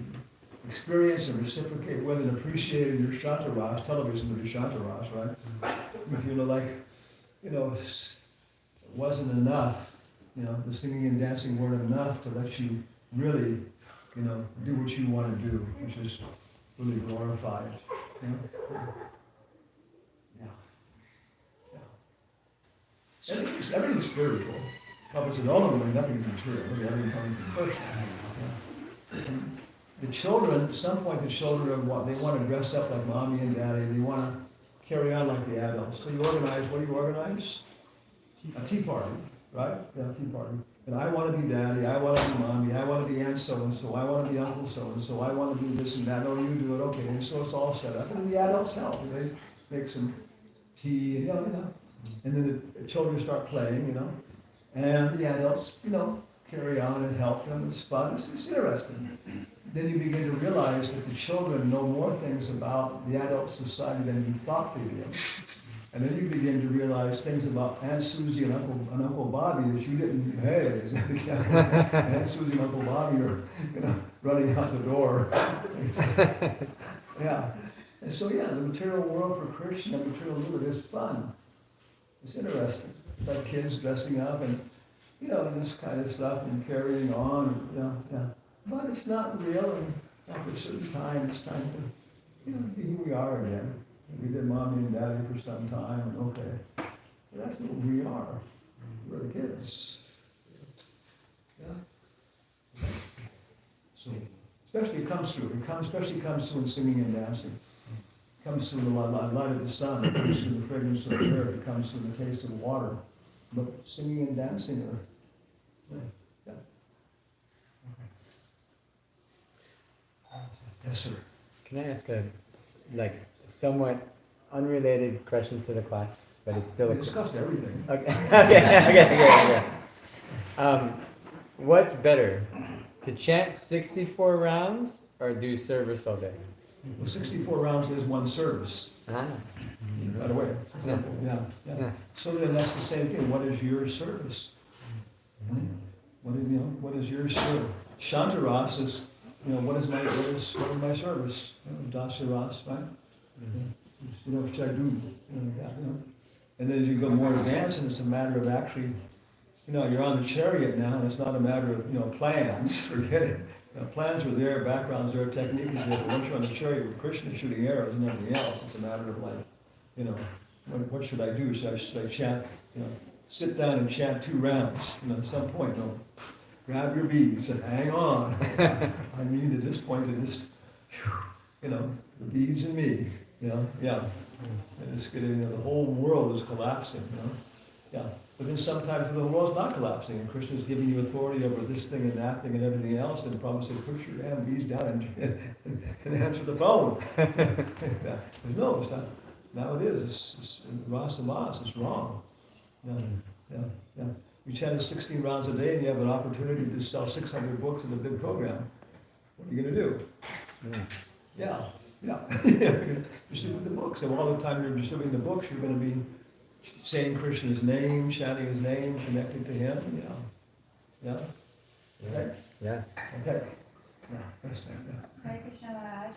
experience and reciprocate with and appreciate in your Shantaras, television would be Shantaras, right? If you look like, it wasn't enough, the singing and dancing weren't enough to let you really, do what you want to do, which is really glorified. Everything's spiritual. Papa said, ultimately, nothing is material. Everything comes from first. The children, at some point, they want to dress up like mommy and daddy. They want to carry on like the adults. So you organize, what do you organize? A tea party, right? Yeah, a tea party. And I want to be daddy, I want to be mommy, I want to be aunt so-and-so, I want to be uncle so-and-so, I want to do this and that, no, you do it, okay. And so it's all set up. And the adults help. They make some tea, and then the children start playing, and the adults, carry on and help them. It's fun. It's interesting. Then you begin to realize that the children know more things about the adult society than you thought they did. And then you begin to realize things about Aunt Susie and Uncle Bobby that you didn't. Hey, Aunt Susie and Uncle Bobby are, running out the door. And so the material world for Krishna, material world is fun. It's interesting. It's like kids dressing up and this kind of stuff and carrying on. But it's not real. And after a certain time, it's time to be who we are again. We did mommy and daddy for some time, and okay. But that's not who we are. We're the kids. Yeah. So, especially it comes through. Especially comes through in singing and dancing. It comes through the light of the sun. It comes through the fragrance of the earth. It comes through the taste of the water. But singing and dancing are. Yeah. Yes, sir. Can I ask a somewhat unrelated question to the class, but it's still We discussed everything. Okay. Okay. What's better, to chant 64 rounds or do service all day? Well, 64 rounds is one service. Ah. By the way. Yeah. So then that's the same thing. What is your service? What is your service? Shantaras is, what is my service? Dasaras, right? What should I do? And then as you go more advanced, and it's a matter of actually, you're on the chariot now, and it's not a matter of, plans. Forget it. Plans are there, backgrounds there, technique is there. But once you're on the chariot with Krishna shooting arrows and everything else, it's a matter of what should I do? Should I chant? Sit down and chant 2 rounds. At some point, grab your beads and hang on. I mean, at this point, to just, the beads and me. Yeah. And it's getting, the whole world is collapsing. Yeah. But then sometimes the world's not collapsing, and Krishna's giving you authority over this thing and that thing and everything else, and the Prabhupada says, put your damn beads down and answer the phone. No, it's not. Now it is. It's rasa. It's wrong. Yeah. You chanted 16 rounds a day, and you have an opportunity to sell 600 books in a big program. What are you going to do? Yeah. You're distributing the books, and all the time you're distributing the books, you're going to be saying Krishna's name, chanting his name, connecting to him. Yeah. Okay. Yeah. Okay. Yeah. That's fair. Yeah. Hare Krishna Maharaj.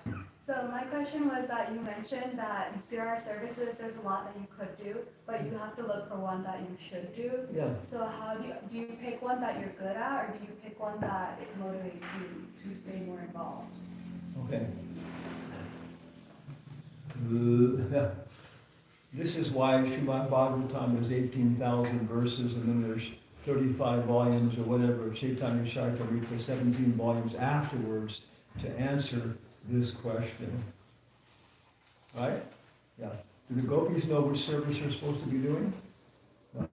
So my question was that you mentioned that there are services, there's a lot that you could do, but you have to look for one that you should do. Yeah. So how do you pick one that you're good at, or do you pick one that motivates you to stay more involved? Okay. This is why Srimad Bhagavatam is 18,000 verses, and then there's 35 volumes or whatever, Chaitanya Charitamrita, 17 volumes afterwards to answer this question. Right? Yeah. Do the gopis know which service they're supposed to be doing? Yeah.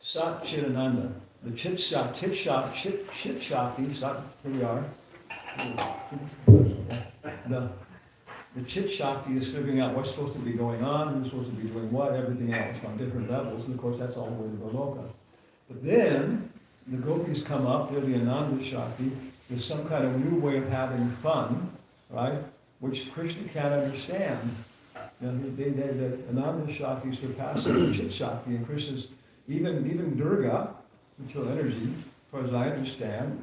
Sat Chidananda. The Chit Shakti, here we are. The Chit Shakti is figuring out what's supposed to be going on, who's supposed to be doing what, everything else on different levels, and of course that's all the way to Goloka. But then, the gopis come up, they're the Ananda Shakti, there's some kind of new way of having fun, right, which Krishna can't understand. The Ananda Shakti surpasses the Chit Shakti, and Krishna's, even Durga, material energy, as far as I understand,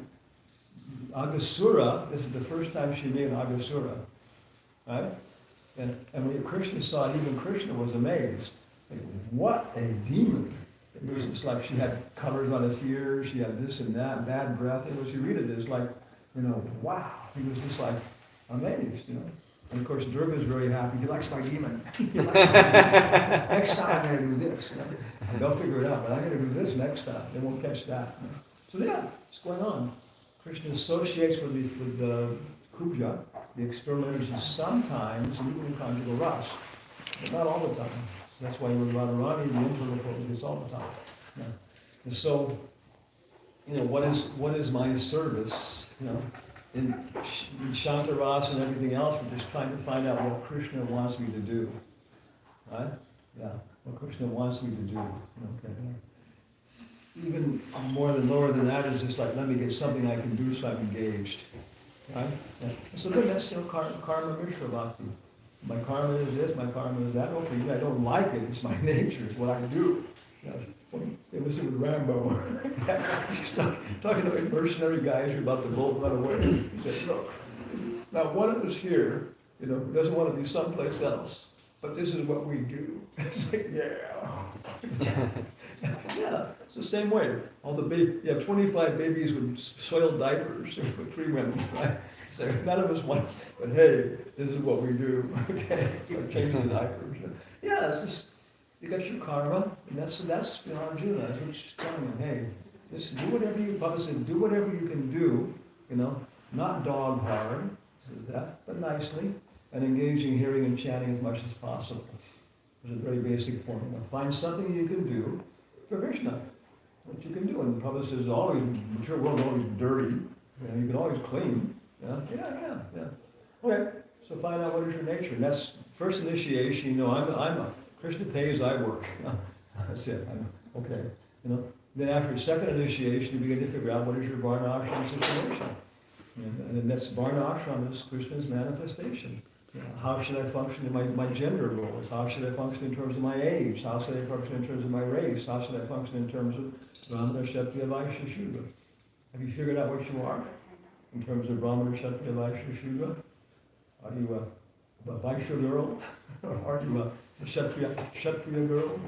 Agasura, this is the first time she made Agasura, right? And when Krishna saw it, even Krishna was amazed. Like, what a demon. It was just like she had colors on his ears, she had this and that, bad breath. And when she read it, it's like, wow. He was just like amazed, And of course, Durga's very happy. He likes my demon. Next time I'm going to do this. And they'll figure it out, but I'm going to do this next time. They won't catch that. So yeah, what's going on? Krishna associates with the Kubja, the external energy, sometimes, even in conjugal rasa, but not all the time. So that's why with Radharani, the internal focus all the time. Yeah. And so, what is my service? In Shantaras and everything else, we're just trying to find out what Krishna wants me to do. Right? Yeah. What Krishna wants me to do. Okay. Even more than lower than that is just like, let me get something I can do so I'm engaged. Right? Yeah. So then that's karma mishra bhakti. My karma is this, my karma is that. Okay, I don't like it, it's my nature, it's what I do. They listen with Rambo. She's talking to the mercenary guys who are about to bolt run away. He said, look, now one of us here, doesn't want to be someplace else, but this is what we do. It's like, yeah. Yeah, it's the same way. You have 25 babies with soiled diapers with 3 women, right? So none of us want, but hey, this is what we do, okay? We're changing the diapers. Yeah, it's just, you got your karma, and that's Arjuna, that's what she's telling him, hey, just do whatever you, Baba said, do whatever you can do, not dog hard, says that, but nicely, and engaging hearing and chanting as much as possible. It's a very basic formula. Find something you can do for Krishna, what you can do. And Prabhupada says, always, the material world is always dirty, you can always clean. Yeah. Okay, so find out what is your nature. And that's first initiation, Krishna pays, I work. That's it, okay. Then after second initiation, you begin to figure out what is your Varna Ashram situation. And that's Varna Ashram is Krishna's manifestation. How should I function in my gender roles? How should I function in terms of my age? How should I function in terms of my race? How should I function in terms of Brahmana, Kshatriya, Vaishya, Shudra? Have you figured out what you are in terms of Brahmana, Kshatriya, Vaishya, Shudra? Are you a Vaishya girl? Or are you a Kshatriya girl?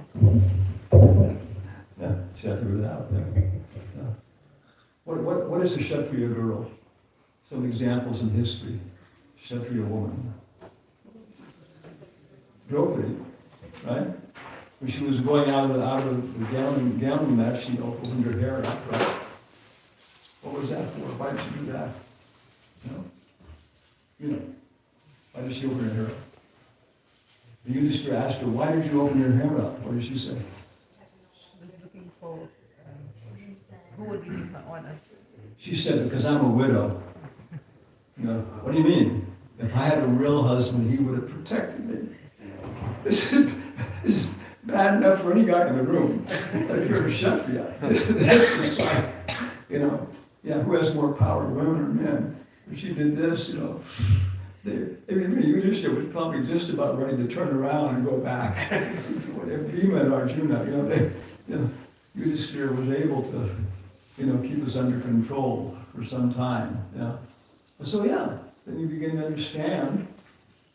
Yeah, Kshatriya without there. Yeah. What is a Kshatriya girl? Some examples in history. Kshatriya woman. Draupadi, right? When she was going out of the gambling match, she opened her hair up, right? What was that for? Why did she do that? Why did she open her hair up? The Yudhishthira asked her, why did you open your hair up? What did she say? She was looking for who would give me her honor. She said, because I'm a widow. What do you mean? If I had a real husband, he would have protected me. This is bad enough for any guy in the room. If you're a Kshatriya, this is like, who has more power, women or men? If she did this, Yudhishthira was probably just about ready to turn around and go back. If Bhima and Arjuna, Yudhishthira was able to, keep us under control for some time. So then you begin to understand,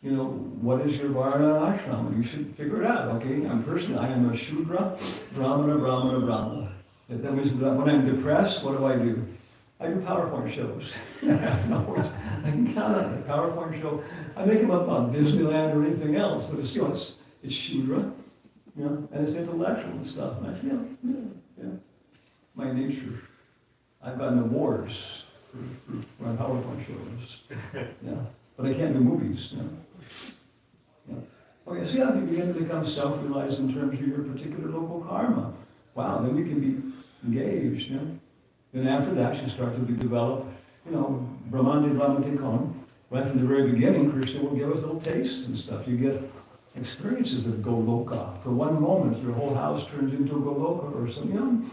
what is your Varna Ashram, and you should figure it out, okay? I am a Shudra, Brahmana. That means when I'm depressed, what do? I do PowerPoint shows. I can count on it. PowerPoint show. I make them up on Disneyland or anything else, but it's Shudra, and it's intellectual and stuff. And I feel, my nature. I've gotten awards for my PowerPoint shows. But I can't do movies. Okay, so you begin to become self-realized in terms of your particular local karma. Wow, then we can be engaged. Then after that, you start to develop, Brahmande Brahmatikon. Right from the very beginning, Krishna will give us little tastes and stuff. You get experiences of Goloka. For one moment, your whole house turns into a Goloka or something.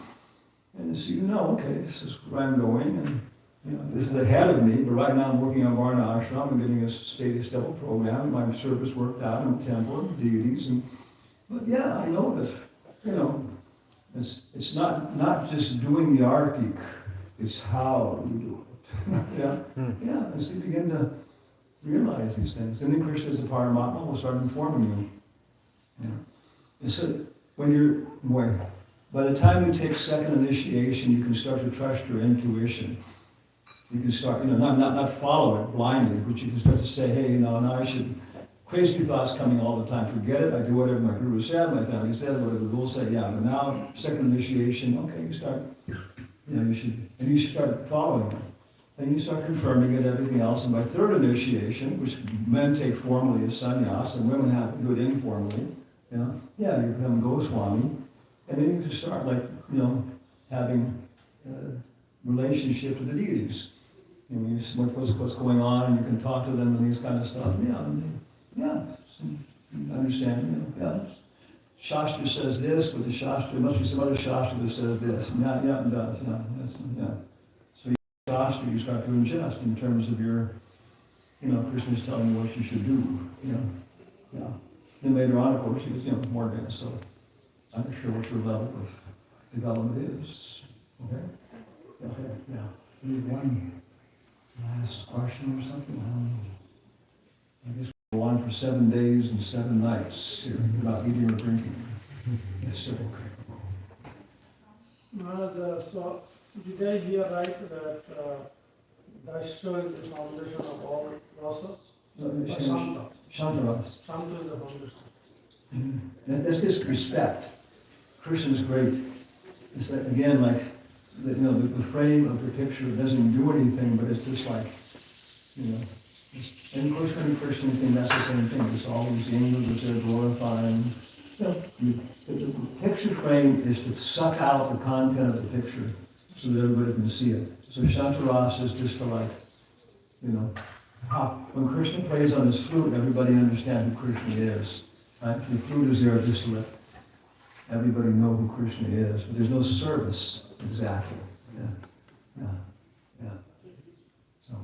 And so okay, this is where I'm going, and this is ahead of me, but right now I'm working on Varna Ashram. I'm getting a stable program. My service worked out in the temple, deities, but I know that, it's not just doing the artik, it's how you do it. And so you begin to realize these things. And then Krishna as a Paramatma will start informing you. And so by the time you take second initiation, you can start to trust your intuition. You can start, not follow it blindly, but you can start to say, hey, now I should, crazy thoughts coming all the time, forget it, I do whatever my guru said, my family said, whatever the rules say, but now, second initiation, okay, you start, you should start following it. Then you start confirming it, everything else, and by third initiation, which men take formally as sannyas, and women have to do it informally, you become Goswami, and then you can start, having relationship with the deities. What's going on, and you can talk to them and these kind of stuff. Understand, Shastra says this, but the Shastra, must be some other Shastra that says this. It does, So Shastra you start to ingest in terms of your, Krishna's telling you what you should do, Then later on, of course, he was, more advanced, so I'm not sure what your level of development is, okay? Maybe one last question or something? I guess we'll go on for 7 days and 7 nights here without eating or drinking. Yes, sir. Maharaj, so did I hear right that Daisho is the foundation of all rasas. Shanta. Shanta. Shantaras. Shanta is the foundation. That's just respect. Krishna's great. It's like, again, like, the frame of the picture doesn't do anything, but it's just like, and of course, when Krishna thing, that's the same thing. It's all these angels that are glorifying. The picture frame is to suck out the content of the picture so that everybody can see it. So Shantaras is just to like, when Krishna plays on his flute, everybody understands who Krishna is. Right? The flute is there just to let everybody know who Krishna is, but there's no service exactly. Yeah. So,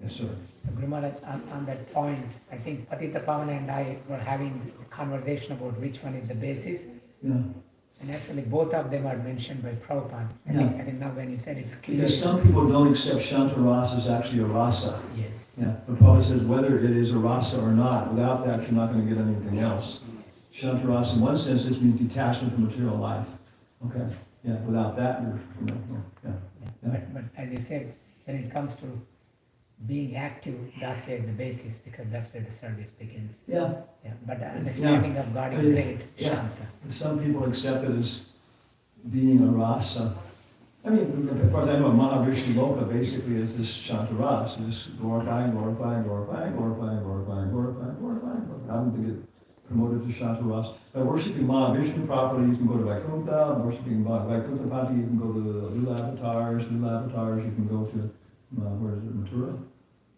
yes, sir. So Guru Maharaj, on that point, I think Patita Pavana and I were having a conversation about which one is the basis. Yeah. And actually both of them are mentioned by Prabhupada. I think now when you said it's clear. Because some people don't accept Shantarasa as actually a rasa. Yes. Yeah. The Prabhupada says whether it is a rasa or not, without that you're not going to get anything else. Shantarasa in one sense just means detachment from material life. Okay. Yeah. Without that you're, But as you said, when it comes to being active, Dasya is the basis because that's where the service begins. Yeah. But the understanding of God is great, Shanta. Some people accept it as being a rasa. I mean, as far as I know, Mahavishnu Loka basically is this Shantarasa, just glorifying. I don't think it promoted to Shantarasa. By worshiping Mahavishnu properly, you can go to Vaikuntha. By worshiping Vaikuntha Pati, you can go to the Lila Avatars. Lila Avatars, you can go to where is it? Mathura?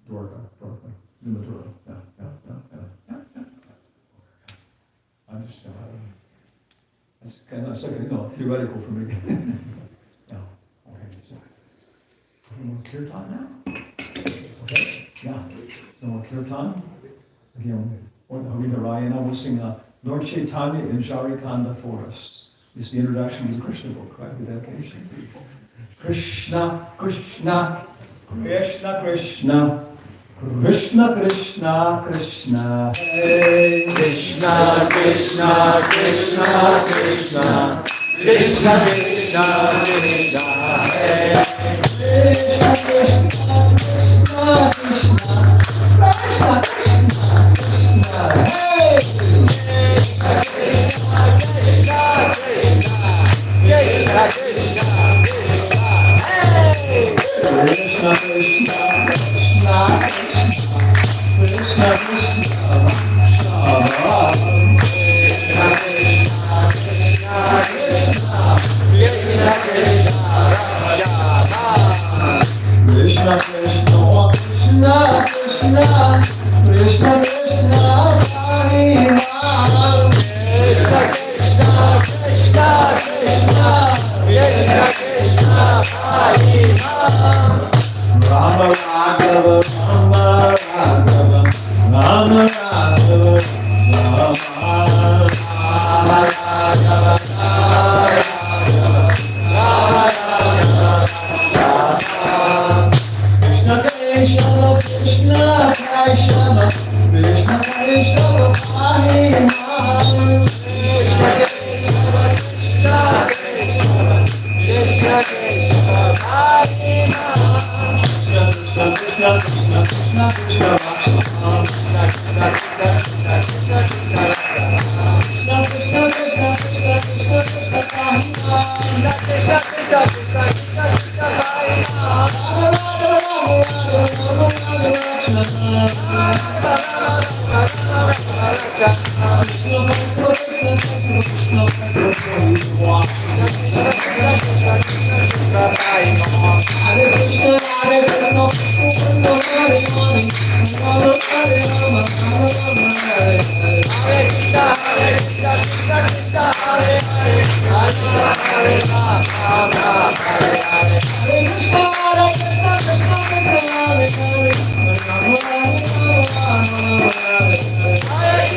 Dwarka. The Mathura. Yeah. I'm just, that's kind of, it's like, theoretical for me. Yeah. Okay. So, any more kirtan now? Okay. Yeah. No more kirtan. Again, Harinarayana will sing Lord Chaitanya in Jarikanda forests. It's the introduction to the Krishna book, right? The dedication. Krishna, Krishna. Krishna, Krishna, Krishna, Krishna, Krishna, Hey Krishna, Krishna, Krishna, Krishna, Krishna, Krishna, Krishna, Hey Krishna, Krishna, Krishna, Krishna, Krishna, Hey Krishna, Krishna, Krishna, Krishna, Hey Krishna, Krishna, Krishna, Krishna, Krishna, Krishna, Krishna, Krishna, Krishna, Krishna, Krishna, Krishna, Krishna, Rama Raghava, Rama Raghava, Rama Raghava, Rama Raghava, Krishna Krishna, Krishna Krishna, Krishna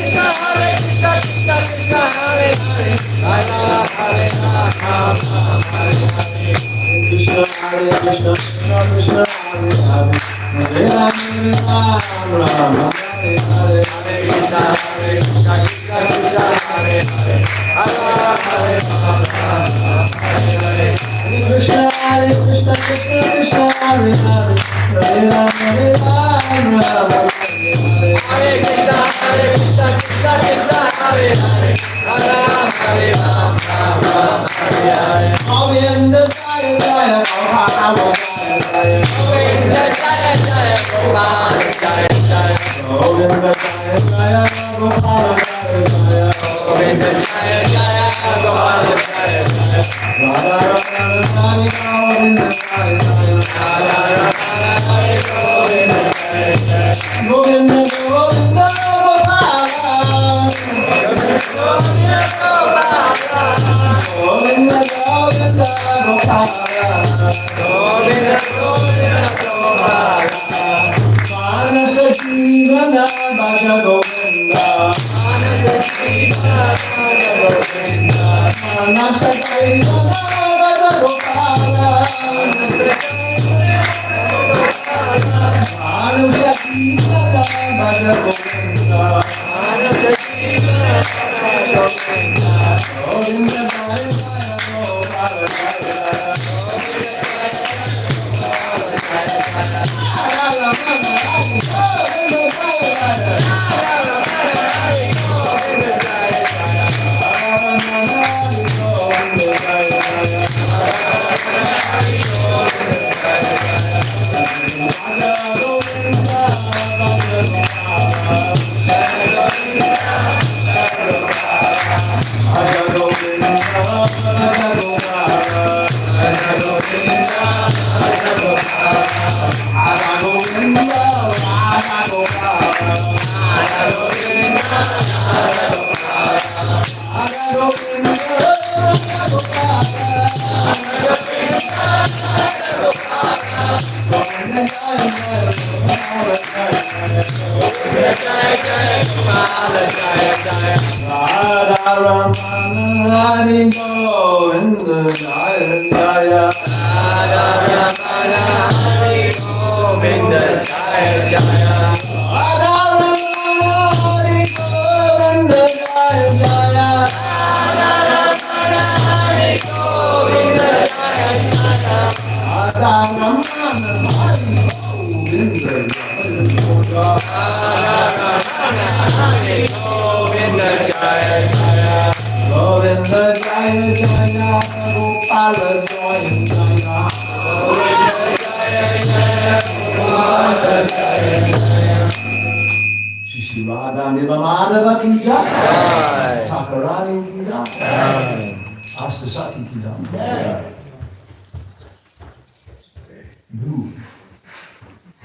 Krishna, Hare Krishna,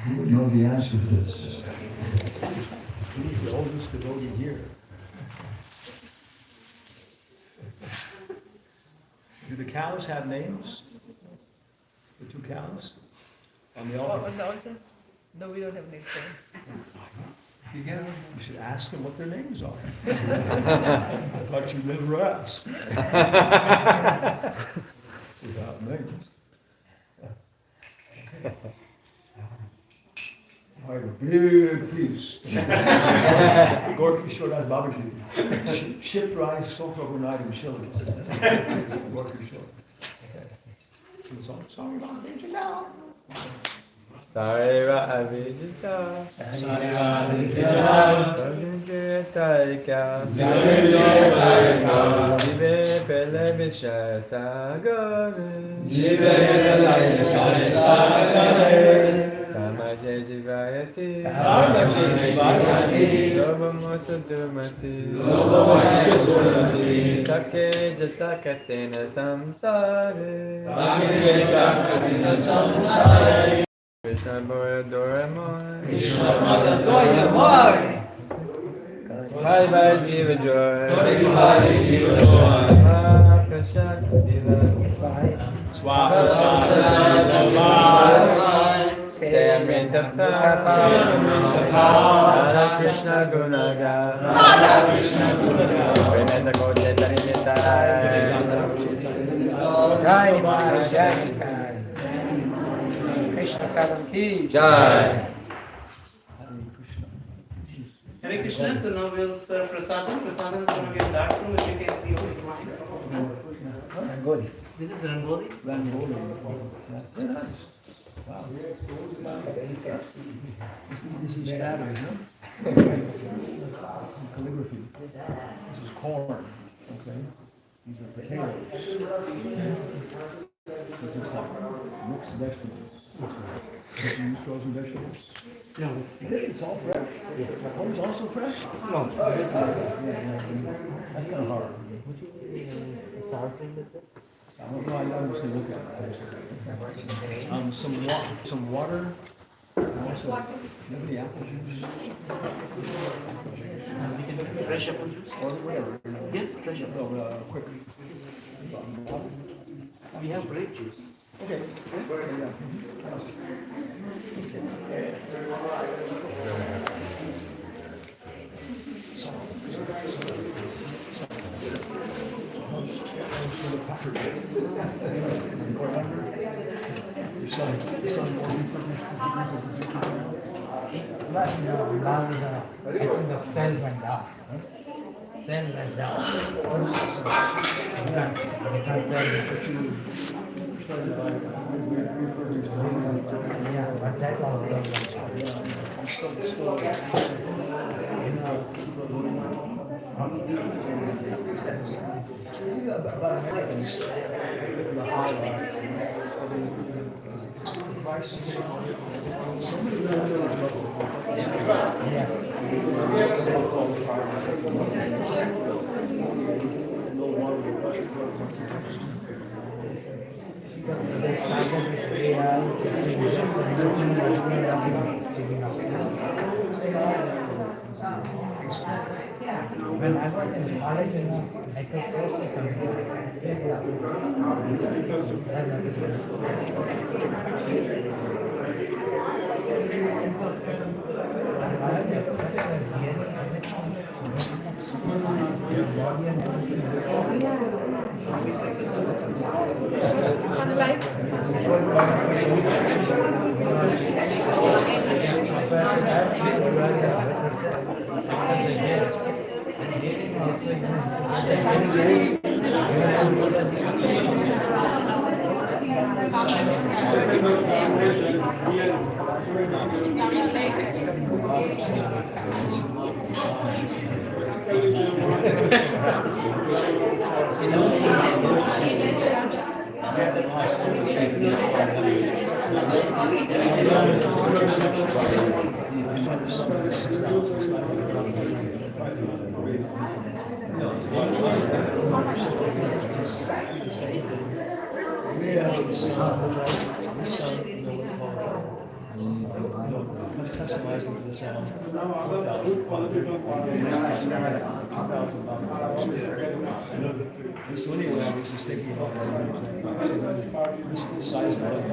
Who would know the answer to this? Who's the oldest devotee here? Do the cows have names? The two cows? On the altar? On the altar? No, we don't have names. You get them? You should ask them what their names are. I thought you never asked. Without names. I had a big feast. Gorky showed us Babaji. Chipped rice soaked overnight in chili. Gorky showed. Sorry about it now. Sorry about Abhijita. Sorry about it. Jive pele vishay sagare. Jive pele vishay sagare. Samaje jivayati. Samaje jivayati. Lobamasa durmati. Lobamasa durmati. Take jata katena samsare. Take jata katena samsare. Krishna Boya Doraemon. Krishna Boya Doraemon. Bye bye Jiva Joy. Bye bye Jiva Joy. Preshak Diva. Swami. Radha Krishna Gunaga, Radha Krishna Gunaga, Premeta Chaitanya Jai Bhai Jai Kai, Krishna Sadam Ki Jai. Hare Krishna, so now we'll serve prasadam. Prasadam is going to be in dark room, which you can see over behind. Rangoli. This is Rangoli. Rangoli. Very nice. Wow. This is patterns, calligraphy. This is corn. Okay. These are potatoes. This is like mixed vegetables. You use frozen vegetables? No, it's It's all fresh? Yes. Corn's also fresh? no. That's kind of hard. Sour cream with this? I don't know, I'm just gonna look at it. Some water. And also, do you have any apple juice? Fresh apple juice? Or whatever. Yeah, fresh apple. No, quick. We have grape juice. Okay. I think the cell went down. Cell went down. Yeah, but that also went down. They started with AI, when I was in college, I took courses on So anyway, I was just thinking about this is the size of the